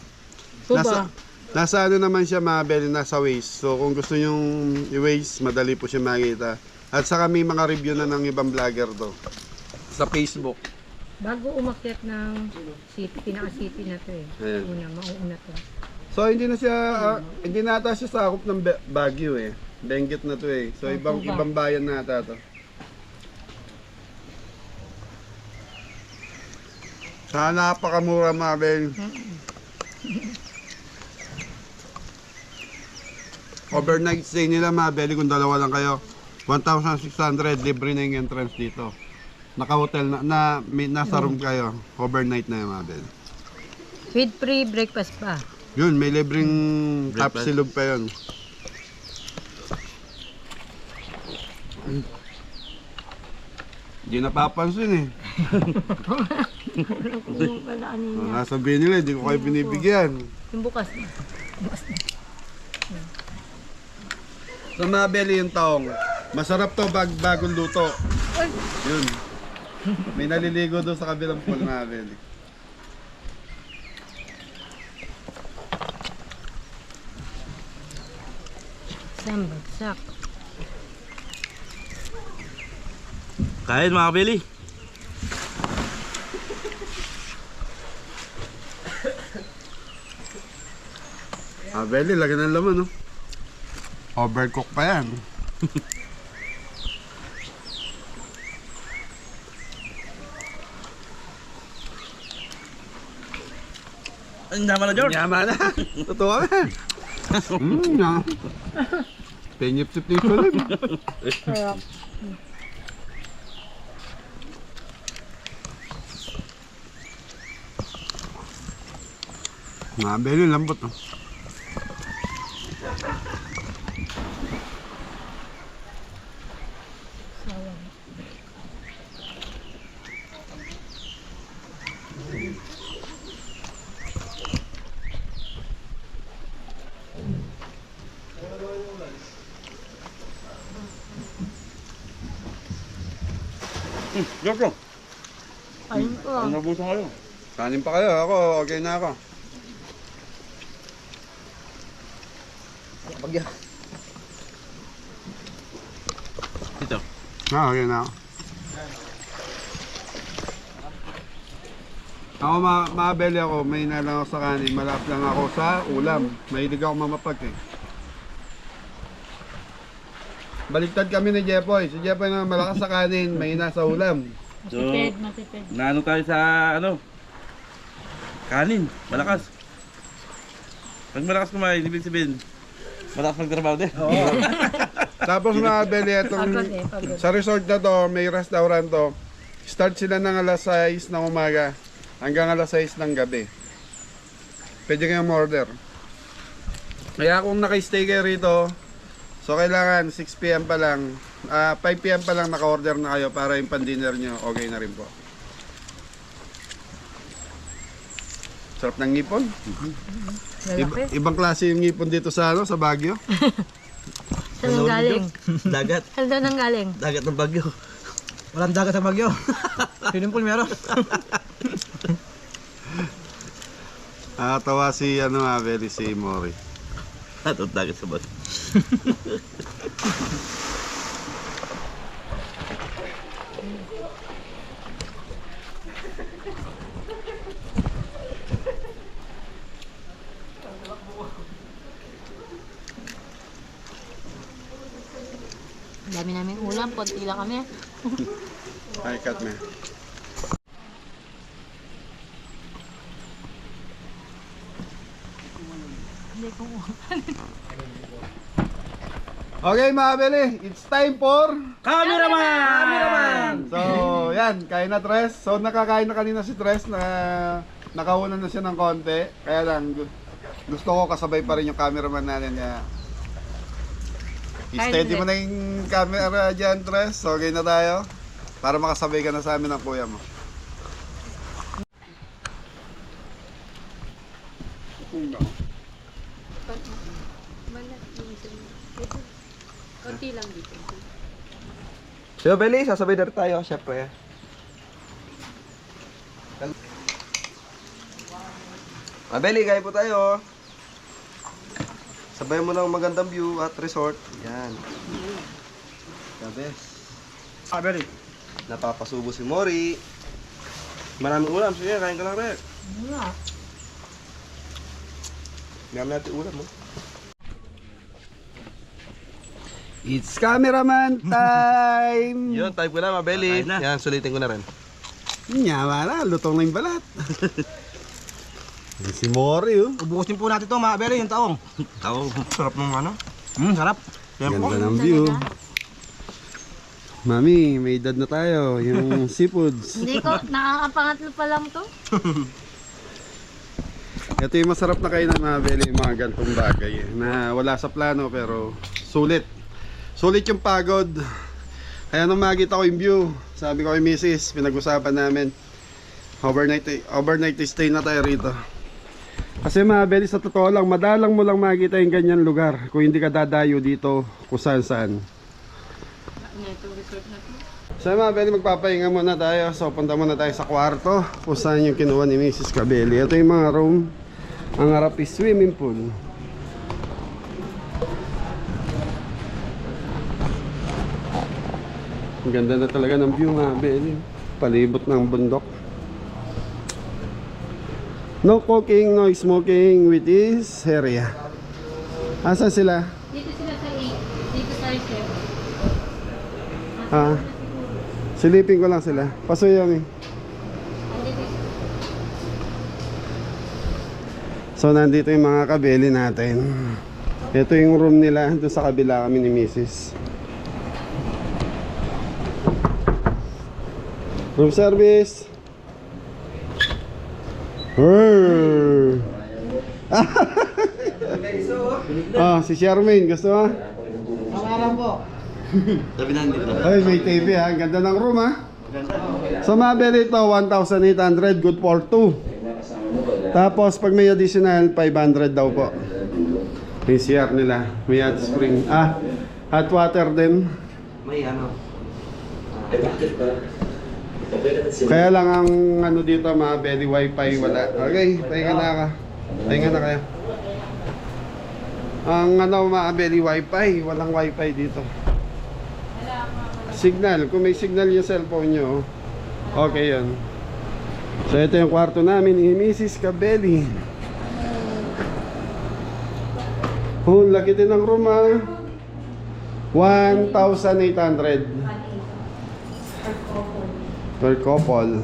Nasa ano naman siya mga belly, nasa Waze. So kung gusto nyong i-Waze, madali po siya makita. At saka may mga review na ng ibang vlogger to. Sa Facebook. Bago umakyat ng city, pinaka-city na to eh. Ayan. Mauuna to. So hindi na siya, hindi na ata siya sakop ng Baguio eh. Benguet na to eh. So ibang bayan na ata to. Sana napakamura mga belly. Overnight stay nila mga belly kung dalawa lang kayo. 1,600 libre na yung entrance dito. Naka-hotel na nasa room kayo. Overnight na yung mga belly. With free breakfast pa. Yun, may libreng tapsilog pa yun. Hindi napapansin eh. Yung pala ano niya. Sabihin nila, hindi ko kayo binibigyan. Yung bukas na. Sa mga belly yung taong, masarap to bagong luto. Yun. May naliligo doon sa kabilang pool mga belly. Isang bagsak. Kain mga kabili. Belly, lagyan ng laman no. Overcook pa yan. Ang naman na, George. Yaman na. Totoo ka. Na. Penyip-sip dito lang. Sarap. Mabeli, lambot. Oh. George, Ayun po. ang nabusan kayo. Kanin pa kayo. Ako, okay na ako. Dito. Okay na ako. Ako mabeli ako, may nalang ako sa kanin, malap lang ako sa ulam. Mahilig ako mamapag eh. Baliktad kami ni Jepoy. Si Jepoy na malakas sa kanin, may sa ulam. So, Matipid. naano tayo sa ano? Kanin, malakas. Pag malakas kumain, ibig sabihin, malakas magtrabaho din. Tapos mabeli itong, Pagod. sa resort na to, may restaurant to. Start sila ng alas 6 ng umaga hanggang alas 6 ng gabi. Pwede kayong order. Kaya kung naka-stay kayo rito, so kailangan 6 PM pa lang, 5 PM pa lang naka-order na kayo para yung pan-dinner nyo, okay na rin po. Sarap ng ngipon. Ibang klase yung ngipon dito sa ano, sa Baguio. Saan nang galing? Dagat. Saan daw nang galing? Dagat ng Bagyo. Walang dagat sa Bagyo. Swimming pool meron. Tawa si ano, Mabeli, si Mori. Ito, dagat sa Bagyo. Dami namin ulam, konti lang kami. Ay, cut me. Okay, Mabeli, it's time for Cameraman! So, yan, kain na Tres. So, nakakain na kanina si Tres na nakauna na siya ng konti. Kaya lang, gusto ko kasabay pa rin yung cameraman natin. Kaya, steady mo na yung camera dyan, Tres. Okay na tayo. Para makasabay ka na sa amin ng kuya mo. Konti lang dito. So, Beli, sasabay na rin tayo, syempre. Beli, kaya po tayo. Sabay mo ng magandang view at resort. Yan. The best. Beli. Napapasubo si Mori. Maraming ulam. Sige, kain ka lang rin. Mayroon natin ulam, mo. It's cameraman time! Yun, type ko na, Mabeli. Kain na. Yan, sulitin ko na rin. Nyawa na, lutong na yung balat. Si Mori, oh. Ubusin po natin to, Beli, yung taong. Ako. Sarap ng ano? Sarap. Ganda ng view. Mami, may edad na tayo. Yung seafoods. Hindi ko, nakakapangatlo pa lang to. Ito yung masarap na kainan na Beli, yung mga gantong bagay. Na wala sa plano pero sulit. Sulit yung pagod. Kaya nung makita ko yung view, sabi ko kay Mrs., pinag-usapan namin. Overnight stay na tayo rito. Kasi mga Beli, sa totoo lang, madalang mo lang makita yung ganyan lugar kung hindi ka dadayo dito kung saan saan. So mga Beli, magpapahinga muna tayo. So punta muna tayo sa kwarto kung saan yung kinuha ni Mrs. Cabelli. Ito yung mga room. Ang harap is swimming pool. Ang ganda na talaga ng view mga Beli. Palibot ng bundok. No cooking, no smoking with this area. Asan sila? Dito sila sa 8. Dito sa 7. Silipin ko lang sila. Paso yan eh. So nandito yung mga kabeli natin. Ito yung room nila. Doon sa kabila kami ni Mrs. Room service. Brrr. Ah, si Charmaine, gusto mo? Pangalan po. Sabi na dito. Ay, may TV ha. Ang ganda ng room ha. So mabili ito, 1,800, good for 2. Tapos pag may additional, 500 daw po. Yung CR nila, may hot spring. Ah, hot water din. May ano. Kaya lang ang ano dito, mabili wifi, wala. Okay, pahinga na ka. Pahinga na kayo. Ang ano, mabili wifi, walang wifi dito. Signal, kung may signal yung cellphone nyo, okay yun. So ito yung kwarto namin ni Mrs. Cabelli. Oh, laki din ng room ha. 1,800 per couple.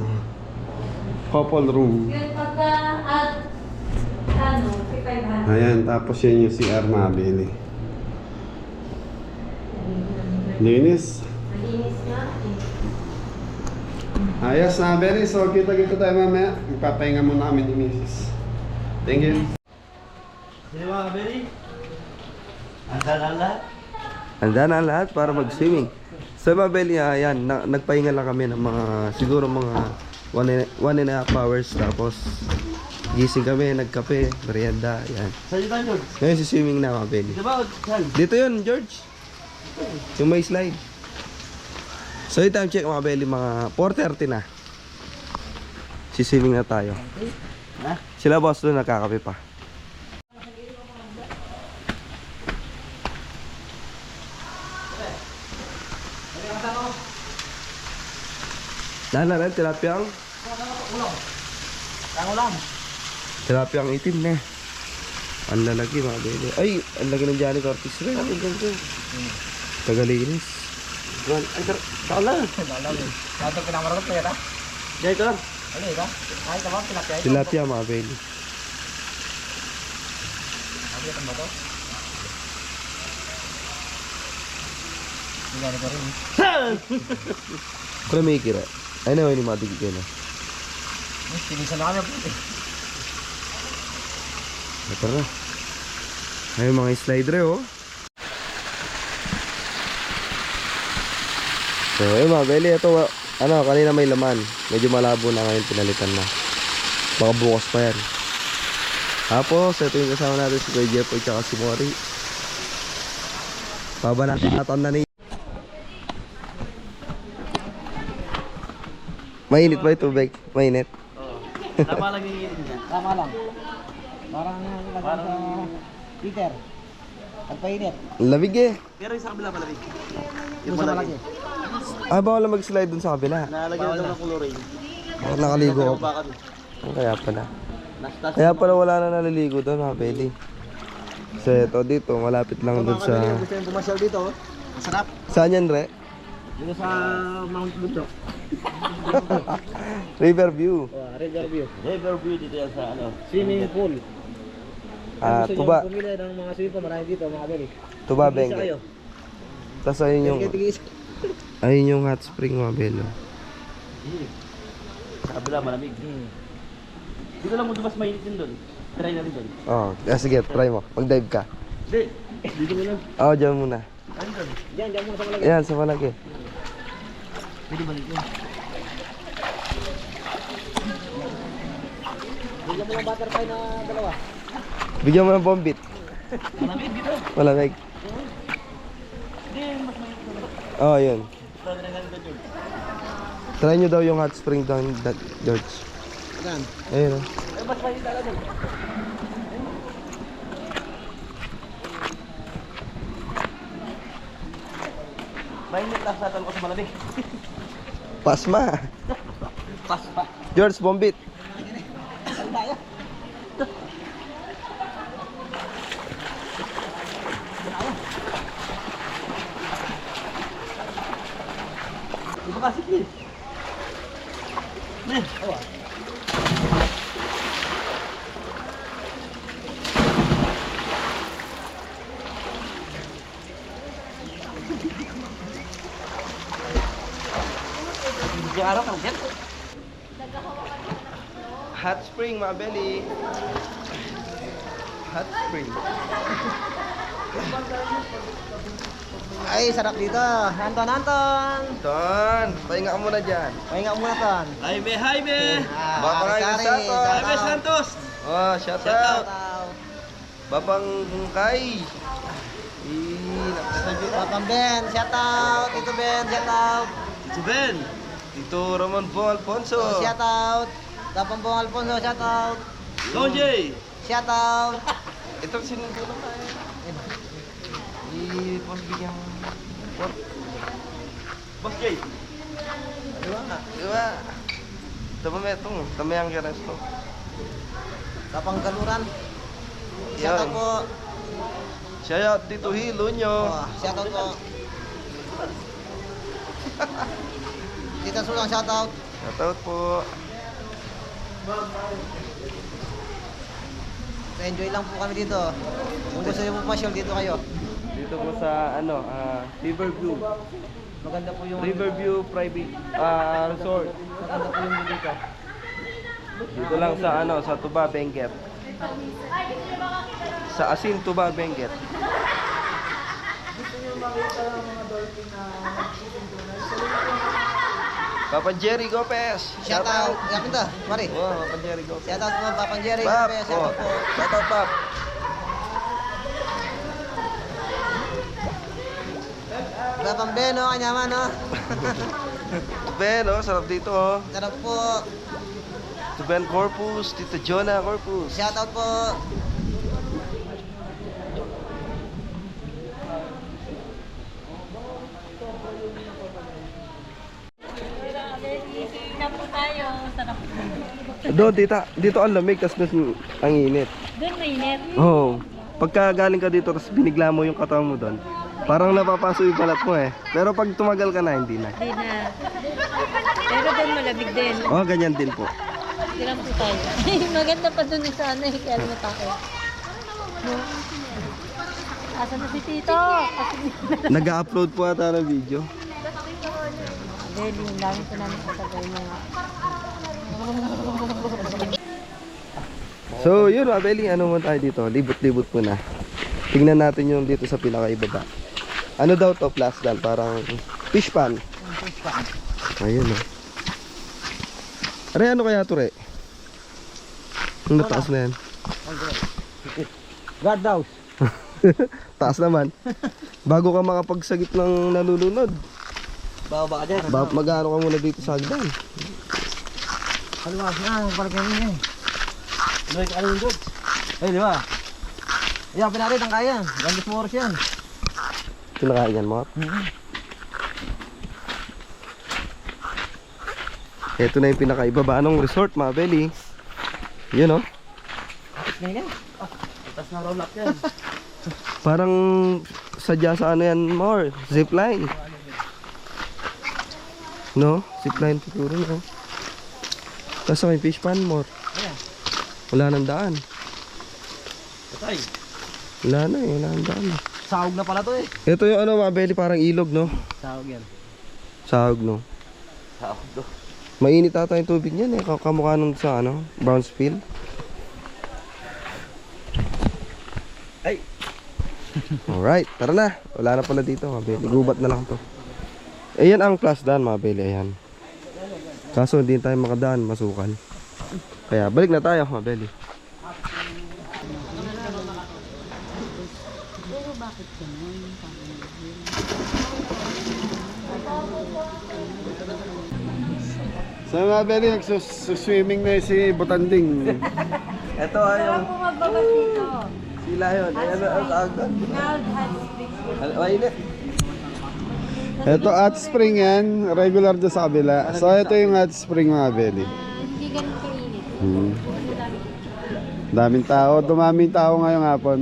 Couple room. Yun pagka at ano, 500. Ayan, tapos yan yung CR mabili. Linis. Malinis nga. Ayos na, Berry. So, kita-kita tayo mamaya. Magpapahinga muna kami ni Mrs. Thank you. Sino mga kabili? Handa na lahat? Handa na lahat para mag-swimming. So mabeli, ayan, nagpahinga lang kami ng mga, siguro mga 1.5 hours. Tapos gising kami, nagkape, merienda, yan. Saan yun tayo, George? Ngayon si swimming na mabeli. Dito ba? Saan? Dito yun, George. Yung may slide. So yung time check mabeli, mga 4:30 na. Siswimming na tayo. Ha? Sila boss doon nakakape pa. Lala rin, tilapiyang? Ulam. Tilapiyang itim na. Ang lalaki mga bebe. Ay, ang laki ng Johnny Cortez rin. Ang ganda. Tagalinis. Ay, saan lang? Ito pinakamarot ko yata. Dito lang. Ano ito? Kahit naman pinakya ito. Tilapia mga bebe. Ano ito ba ito? Hindi gano'n pa rin. Kaya may kira. Ay na, ini matigil kayo na. Tinisan na kami po. Ito na. Ay, mga slider oh. So, ayun mga bebe. Ito, ano, kanina may laman. Medyo malabo na ngayon, pinalitan na. Baka bukas pa yan. Tapos, ito yung kasama natin si Kuya Jeffoy tsaka si Mori. Pabanatan na ni. Mainit ba yung tubig? Mainit? Tama lang yung itin niya. Tama lang. Parang lagyan sa Peter. Pagpainit. Lamig eh. Pero yung sa kabila malamig. Yung sa malaki. Ah, bawal na mag-slide dun sa kabila. Nalagyan daw ng chlorine. Bakit nakaligo ako? Baka doon. Kaya pala. Nastas. Kaya pala wala na naliligo doon mga peli. So ito dito, malapit lang doon sa... Gusto yung pumasyal dito. Masarap. Saan yan, Re? Dito sa Mount Bundok. Riverview. Riverview. Riverview dito yan sa ano. Swimming pool. Ah, Gusto Tuba. nyo pumili ng mga swimming pool. Marami dito mga beri. Tuba, Isa Bengue. kayo. Tapos ayun yung... Tigis. Ayun yung hot spring mga belo. Sa kabila malamig. Dito lang mo mas mainit din doon. Try na rin doon. Oh, sige, try mo. Mag-dive ka. Hindi. Dito mo lang. Oo, dyan muna. Ano doon? Diyan muna sa malaki. Ayan, sa malaki. Pwede balik yun. Diyan mo ng butterfly na dalawa. Bigyan mo ng bombit. Malamig dito. Malamig. Hindi, mas mainit doon. Oo, yun. Try na rin doon. Try nyo daw yung hot spring down, George. Saan? Ayun oh. Eh, mas mainit talaga doon. Mainit lang sa atin ko sa malamig. Pasma. Paspa. George, bombit. Ito kasi please. Yung araw kang jet. Hot spring, mga belly. Hot spring. Ay, sarap dito. Anton, Anton. Ton, pahinga ka muna dyan. Pahinga muna, Ton. Jaime, Jaime! Baka nga yung Santos. Jaime Santos! Oh, shout out. Babang Kai. Papang Ben, shout out. Tito Ben, shout out. Si Ben! Tito Ramon Bong Alfonso. Shout out. Tapang Bong Alfonso, shout out. Don J! Shout out. Ito sinundo na tayo. I-post bigyan. Boss J! Diba? Diba metong, tamayang keres to. Tapang Galuran. Shout out Yan. po. Shout out Tito Hilo nyo. Oh, shout out po. Tita Sulang, shout out. Shout out po. Enjoy lang po kami dito. Kung gusto niyo po pasyal, dito kayo. Dito po sa Riverview. Maganda po yung Riverview Private Resort. maganda po yung dito. Dito lang sa sa Tuba, Benguet. Sa Asin, Tuba, Benguet. Papa Jerry Gopez. Shout out. Yapin to, Mari. Oh, Papa Jerry Gopez. Shout out po, Papang Jerry. Pap. Shout out po. Shout out, Pap. Papang Beno, kanyaman, no? Ben, sarap dito, oh. Sarap po. Tito Ben Corpus, Tito Jonah Corpus. Shout out po. Na po tayo. Sarap. Doon, tita, dito ang lamig, tapos doon ang init. Doon mainit. Oo. Oh, pagka galing ka dito, tapos binigla mo yung katawan mo doon, parang napapaso yung balat mo eh. Pero pag tumagal ka na, hindi na. Hindi na. Pero doon malamig din. Oh, ganyan din po. Tirang po tayo. Maganda pa doon sa ano eh. Kaya mo tayo. No? Asa na si Tito? Nag-upload po ata ng video. Deli, ang dami po namin kasabay mga. So, yun mga Belly, ano mo tayo dito? Libot-libot muna. Tingnan natin yung dito sa pinakaibaba. Ano daw to, plasdan? Parang fish pan. Ayun o. Are, ano kaya to, Re? Ang taas na yan. Guard house. Taas naman. Bago ka makapagsagip ng nalulunod, Baba ka dyan. mag-ano ka muna dito sa hagdan. Kaluwas na, balik na rin eh. Balik ka rin doon. Ay, di ba? Ayan, pinarit ang kaya. Gandis mo oras yan. Kinakain yan mo. Ito na yung pinakaibaba ng resort mga Belly. Yun o. Ngayon. Tapos na roll up yan. Parang sadya sa ano yan more. Zipline. No? Zipline siguro no? Tapos may fish pan more. Wala nang daan. Patay. Wala na eh. Wala nang daan. Sahog na pala to eh. Ito yung ano mga Belly, parang ilog no? Sahog yan. Sahog no? Sahog do. Mainit ata yung tubig niyan eh. Kamukha nung sa ano, Brownsfield. Ay! Alright, tara na. Wala na pala dito mga Belly. Gubat na lang to. Ayan ang plasdan mga Belly. Ayan. Kaso hindi tayo makadaan, masukal. Kaya balik na tayo mga Belly. So mga Belly, nagsuswimming na si Butanding. Ito ay yung Magbabas dito. sila yun. Ayan ang tawag doon. Mainit. Ito hot spring yan, regular doon sa kabila. So ito yung hot spring mga Belly. Hindi ganun kainit. Daming tao, dumaming tao ngayong hapon.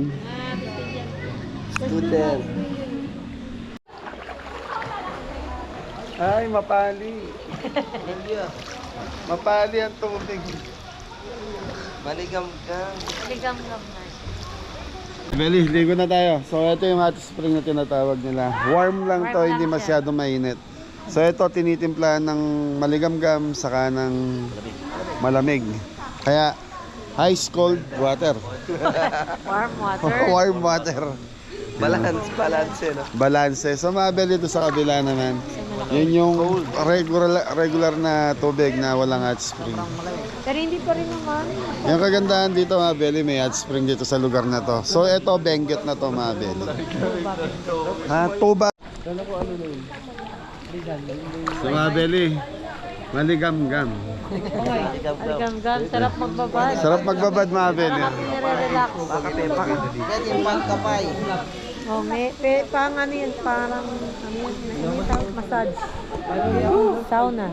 Student. Ay, mapali. Mapali ang tubig. Maligam ka. Ligam-gam na. Belly, ligo na tayo. So ito yung hot spring na tinatawag nila. Warm lang to, Warm hindi lang siya. masyadong mainit. So ito tinitimplahan ng maligamgam saka ng malamig. Kaya ice cold water. Warm water. Warm water. Balance, no? Balanse. So mabel dito sa kabila naman. Yun yung regular na tubig na walang hot spring. Pero hindi pa rin naman. Yung kagandahan dito mga Beli, may hot spring dito sa lugar na to. So ito, Benguet na to mga Beli. Tuba. So mga Beli, maligam-gam. Algam-gam, sarap magbabad. Sarap magbabad mga Beli. Nire-relax. Pwede yung pangkapay. Oh, pang ano yun, parang ano yun, may tawag, massage. Sauna.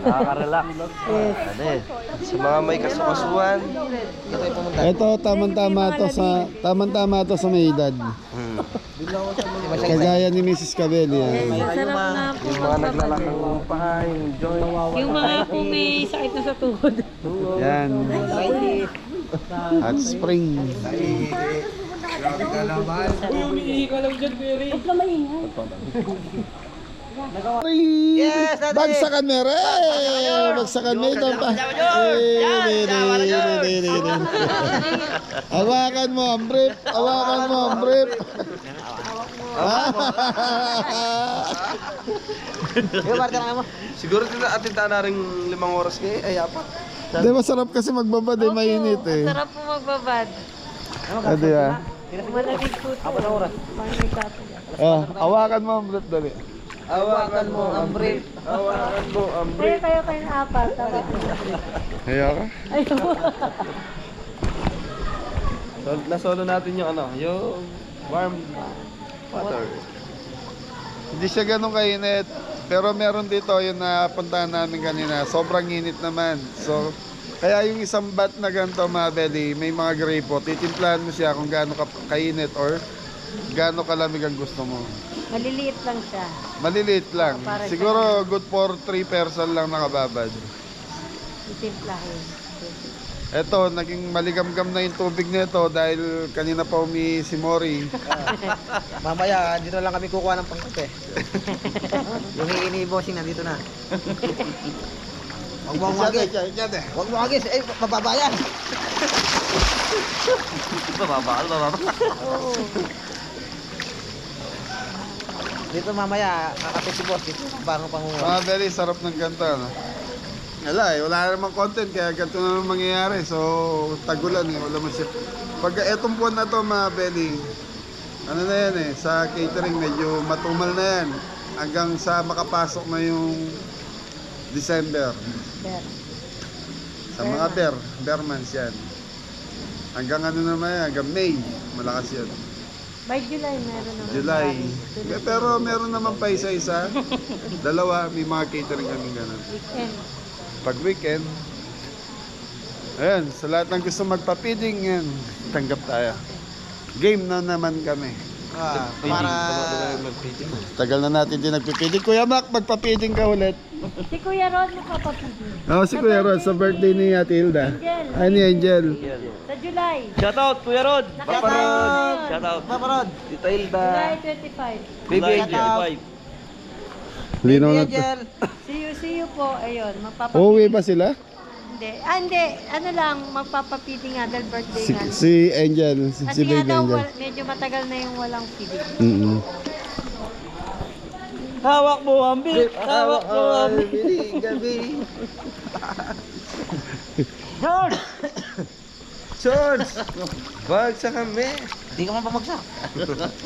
Nakaka-relax. Yes. Ano sa mga may kasukasuan. Ito, tamang-tama to sa may edad. Kagaya ni Mrs. Cabelli. Masarap na po Yung mga naglalakang pahay, enjoy. yung mga po may sakit na sa tuhod. Yan. Hot spring. Yes, Daddy! Bagsakan mo rin! Bagsakan mo ito pa! Hawakan mo ang brief! Hawakan mo ang brief! Yung partner nga mo. Siguro atin na rin 5 oras kayo. Ay, apat. Di masarap kasi magbabad eh, mainit eh. Masarap po magbabad. Di ba? Malamig po ito. Parang may kapo. Hawakan mo ang brief dali. Hawakan mo ang brief. Hawakan mo ang Kayo na apat. Kaya ka? Ayun. So, nasolo natin yung yung warm water. Hindi siya ganun kainit. Pero meron dito yung napuntahan namin kanina. Sobrang init naman. So, kaya yung isang bat na ganito mga Beli, may mga grape, titimplahan mo siya kung gaano kainit or gaano kalamig ang gusto mo. Maliliit lang siya. Maliliit lang. Para Siguro good for 3 person lang nakababad. Itimplahin. Eto, naging maligamgam na yung tubig nito dahil kanina pa si Mori. Mamaya, dito lang kami kukuha ng pangkape. Yung ini-bossing nandito na. Huwag mo agis. Huwag mo agis. Eh, mababayan. Bababa. Oo. Dito mamaya, kakape si boss. Dito, parang pangunguha. Mga Beli, sarap ng ganta. No? Wala namang content kaya ganito na naman mangyayari. So, tagulan eh, wala siya. Pag etong buwan na to mga Beli, ano na yan eh, sa catering medyo matumal na yan. Hanggang sa makapasok na yung December. Ber. Sa mga Bermans yan. Hanggang ano naman yan, hanggang May, malakas yan. By July, meron naman. July. Pero meron naman pa isa-isa. Dalawa, may mga catering kami ganun. Weekend. Pag weekend, ayan, sa lahat ng gusto magpa-feeding, yan, tanggap tayo. Game na naman kami. Para... Tagal na natin din nagpipiding. Kuya Mac, magpapiding ka ulit. Si Kuya Rod nakapapigil. Si Kuya Rod, sa birthday ni Ate Hilda. Ay, ni Angel. Sa July. Shoutout, Kuya Rod! Papa Rod! Shoutout! Paparod. Tita Hilda! July 25. Baby Shoutout. Angel! Linaw na to. Angel. See you po. Ayun, Uuwi ba sila? Hindi. Ano lang, magpapapiting nga dahil birthday nga. Si Angel, si Kasi nga Baby daw, Angel. medyo matagal na yung walang feeding. Hawak mo ang beat! Hawak mo ang beat! Gabi. George! Bag sa kami! Hindi ka man pamagsak.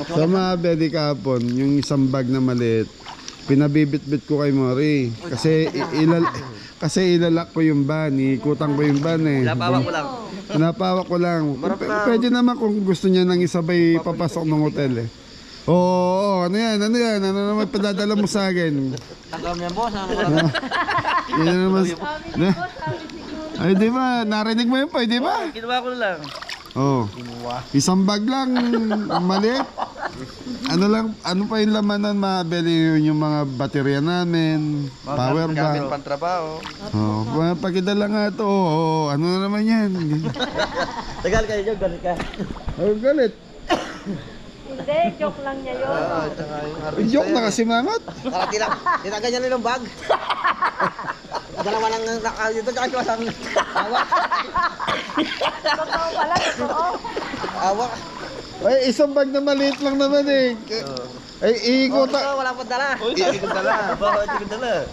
Sa mga Beli kahapon, yung isang bag na maliit, pinabibit-bit ko kay Mori. Kasi ilalak ko yung van, iikutan ko yung van eh. Napawak mo lang. Napawak ko lang. Pwede naman kung gusto niya nang isabay papasok ng hotel eh. Oo, ano yan? Ano naman padadala mo sa akin? Tanggap niya boss. Yan naman. Ay, di ba? Narinig mo yun pa, di ba? Ginawa ko na lang. Oh. Isang bag lang, maliit. Ano pa yung lamanan, mga Beli, yung mga baterya namin, power Gamit bank. pang trabaho. Oh, pakidala nga to. Oh, ano na naman yan? Tagal kayo dyan, galit ka. Oh, galit. Hindi, joke lang niya yun. Tsaka yung artista Joke yan na kasi mangot. Para tinaganyan nila yung bag. Dalawa lang dito, tsaka iwasang awak. Totoo pala, totoo. Awak. Ay, isang bag na maliit lang naman eh. Ay, Wala pa dala.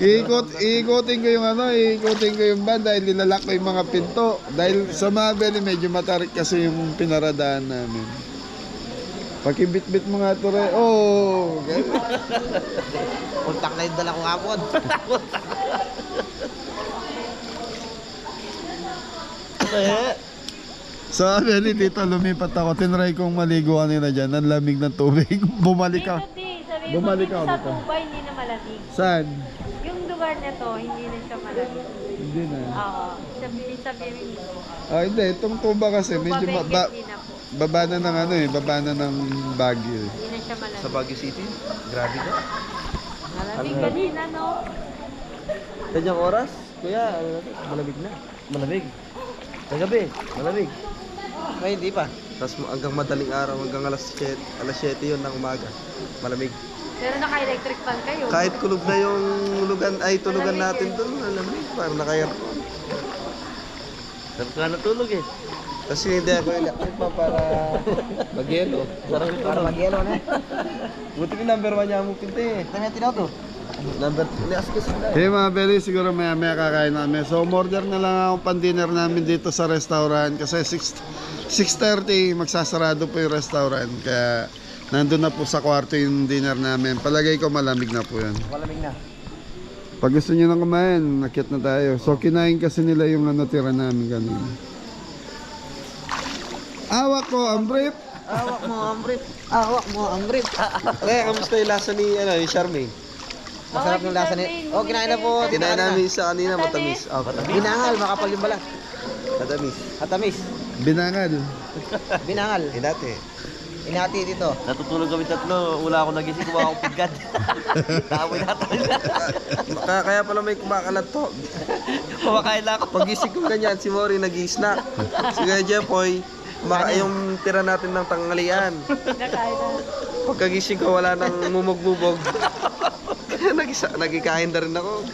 iikutin ko yung iikutin ko yung van dahil nilalak ko yung mga pinto. Dahil sa Mabel, medyo matarik kasi yung pinaradaan namin. Pakibit-bit mo nga ito rin. Oh, okay. Puntak na yung dala ko hapon. Sa Mabel, dito lumipat ako. Tinry kong maligo kanina dyan. Ang lamig ng tubig. Bumalik ako. Bumalik ako sa dito. Tubay, hindi na malamig. Saan? Yung lugar na to, hindi na siya malamig. Hindi na. Oo. Sabihin mo. Ah, hindi. Itong tuba kasi medyo Hindi na po. baba na ng baba na ng Baguio. Hindi na siya malamig. Sa Baguio City. Grabe ka. Malamig kanina, no? Kanyang oras? Kuya, malamig na. Malamig. Kagabi, malamig. May hindi pa. Tapos hanggang madaling araw, hanggang alas 7 yun ng umaga. Malamig. Pero naka-electric fan kayo. Kahit kulog na yung tulugan natin doon, malamig. Parang naka-aircon. Sarap ka natulog eh. Kasi hindi ako electric pa para mag-yelo. Sarap ito. Para mag-yelo na. Buti yung number 1 niya mo pinti eh. Tanya tinaw to. Number 2, nias ko sila. Hey mga Beli, siguro maya kakain namin. So umorder na lang ako pan-dinner namin dito sa restaurant kasi 6:30 magsasarado po yung restaurant. Kaya nandun na po sa kwarto yung dinner namin. Palagay ko malamig na po yan. Malamig na. Pag gusto nyo nang kumain, nakit na tayo. So kinain kasi nila yung tira namin kanina. Awak ko, ang brief. Awak mo, Amrit. Awak mo, Amrit. Kaya kamusta yung lasa ni Charmaine? Masarap yung lasa ni... Oh, kinain na po. Kinain namin sa kanina, matamis. Oh, matamis. Binangal, makapal yung balat. Matamis. Hatamis. Binangal. Binangal. Hinati. Inati dito. Natutulog kami tatlo. Wala akong nagising. Kumawa akong pigad. Naamoy natin. Kaya pala may kumakalat to. Kumakain lang ako. Pagising ko ganyan, si Mori nag-i-snack. Si Kuya Jepoy, yung tira natin ng tanghalian. Pagkagising ko, wala nang mumog-mubog. Kaya nagkikain na rin ako.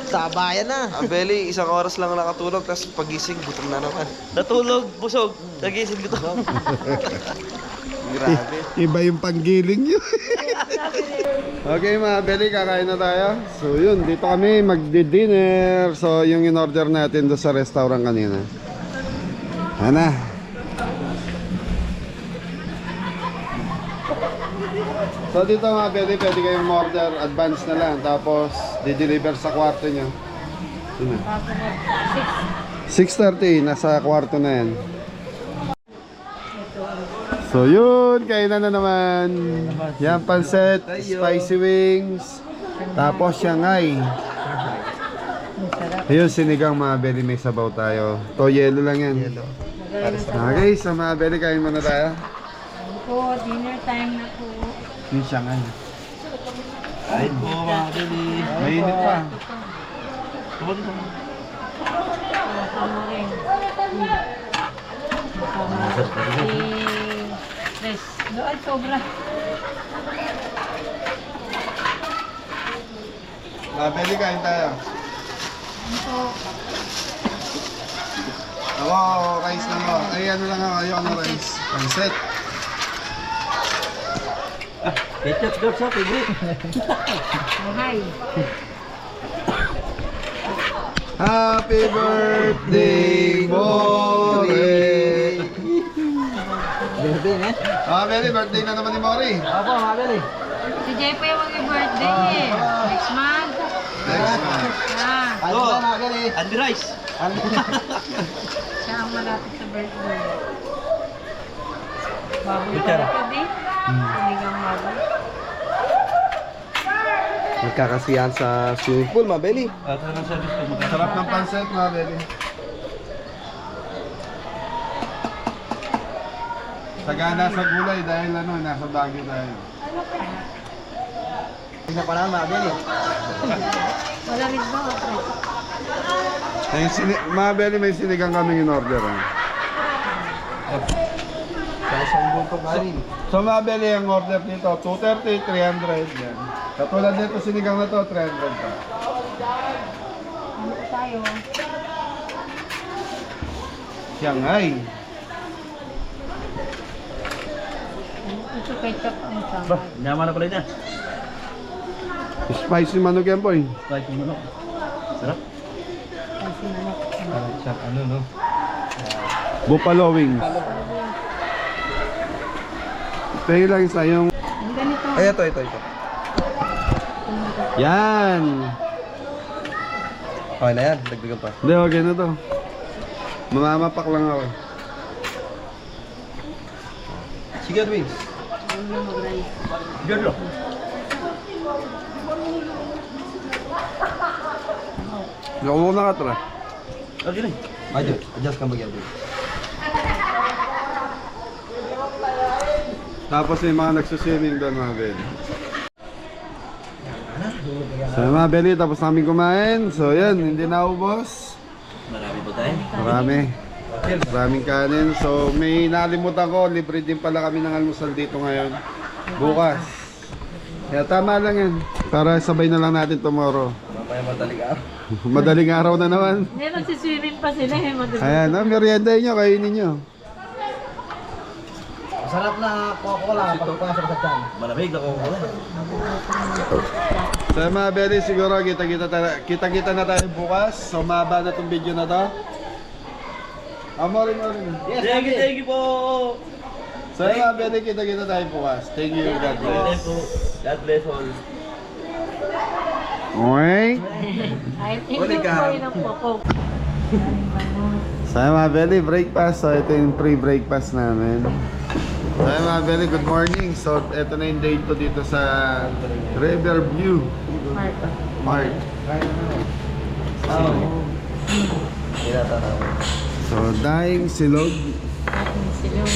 Sabayan na. Abeli, 1 oras lang nakatulog, tapos pagising, gutom na naman. Natulog. Busog. Nagising ko to. Grabe. Iba yung panggiling yun. Okay mga Beli, kakain na tayo. So yun, dito kami magdi-dinner. So yung in-order natin doon sa restaurant kanina. Ana. So dito mga Beli, pwede kayong order advance na lang. Tapos di-deliver sa kwarto nyo. Yun na. 6:30, nasa kwarto na yan. So yun, kainan na naman. Yan, pansit, spicy wings, tapos siyangay. Ayun, sinigang mga Beli, may sabaw tayo. To yelo lang yan. Okay, so mga Beli, kain muna tayo. Po, dinner time na po. Yung siyangay. Kain po mga Beli. Mainit pa. Tubod ito. Kasama rin. Tres. Doon, sobra. Mga Beli, kain tayo. Ako, rice lang ako. Ay, ano lang ako, ayoko ng rice. Pansit. Ketchup daw sa favorite. Hi. Happy birthday, Mori! Birthday na. Ah, Beli, birthday na naman ni Mori. Opo, mabili. Si Jay po yung mag-birthday. Next month. Next month. Ah, Ayun na, mabili. Andy Rice. siya ang malapit sa birthday. Baboy pala ka, di? Sinigang baboy. Nagkakasiyahan sa swimming pool, Mabeli. At ano service ko? Sarap ng pansit, mga Beli. Sagana sa gulay dahil nasa Baguio tayo. Tingnan pa naman, mabili. Malamig ba? Mga Beli, may sinigang kaming in-order. Sa isang buntong kanin. So mabili ang order dito, 230, 300 yan. Katulad nito sinigang na to, 300 pa. Ano tayo? Shanghai. Ito ketchup ang Ba, sama. nyaman na pala niya. Spicy manok yan po eh. Kahit yung manok. Sarap. Kasi manok. Parang siyang ano, no? Buffalo wings. Tayo lang isa yung... Ang ganito. Ay, ito. Yan! Okay na yan, dagdagan pa. Hindi, okay na to. Mamamak lang ako. Chicken wings. Diyan lo. Nakuha na ka tara. Okay na. Adjust ka bagyan. Tapos yung mga nagsuswimming doon mga beli. So mga beli, tapos namin kumain. So yan, hindi naubos. Marami po tayo. Marami. Maraming kanin. So may nalimutan ko, libre din pala kami ng almusal dito ngayon. Bukas. Kaya tama lang yan. Para sabay na lang natin tomorrow. Mamaya madaling araw. Madaling araw na naman. Hindi, magsiswimming pa sila eh. Ayan, merienda nyo, kainin nyo. Masarap na Coca-Cola pagpasok sa tiyan. Malamig na ko. So mga beli, siguro kita-kita na tayo bukas. So mahaba na tong video na to. Amorin. Thank you po. So mga beli, kita-kita tayo bukas. Thank you, God bless. God bless all. Okay. Ay, thank you po yun ang poko. So mga beli, breakfast. So ito yung pre-breakfast namin. So mga beli, good morning. So ito na yung day to dito sa Riverview Park. So daing silog. Silong.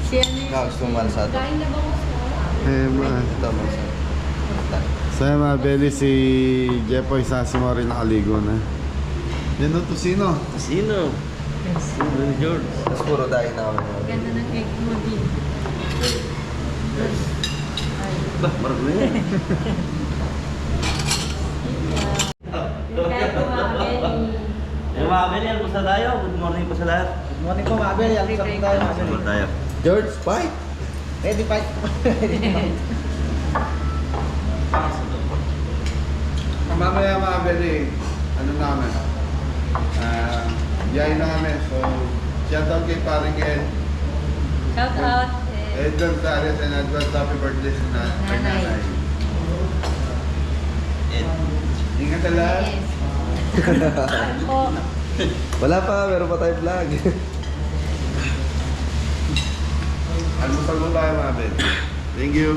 Si ano yun? Gusto mo malasado. Ito, malasado. So mga beli, si Jepoy Sasimo rin nakaligo na. Yan o, Tusino. Sino? Sino ni George? Tapos puro dahil na kami. Ganda ng egg mo din. Bah, marami na yan. Kaya po mga Benny. Yung mga Beli, almusta tayo. Good morning po sa lahat. Good morning po mga Abel. Yan, sarap tayo mga Abel. Good tayo. George, fight! Ready fight. Mamaya mga beli, ano namin? Yayin na kami. So, shoutout kay paring Ed. Shout out. Ed Gonzalez and advance happy birthday sa Nanay. nanay. Ingat sa lahat. Po. Wala pa, meron pa tayo vlog. Almusal mo tayo mga beli. Thank you.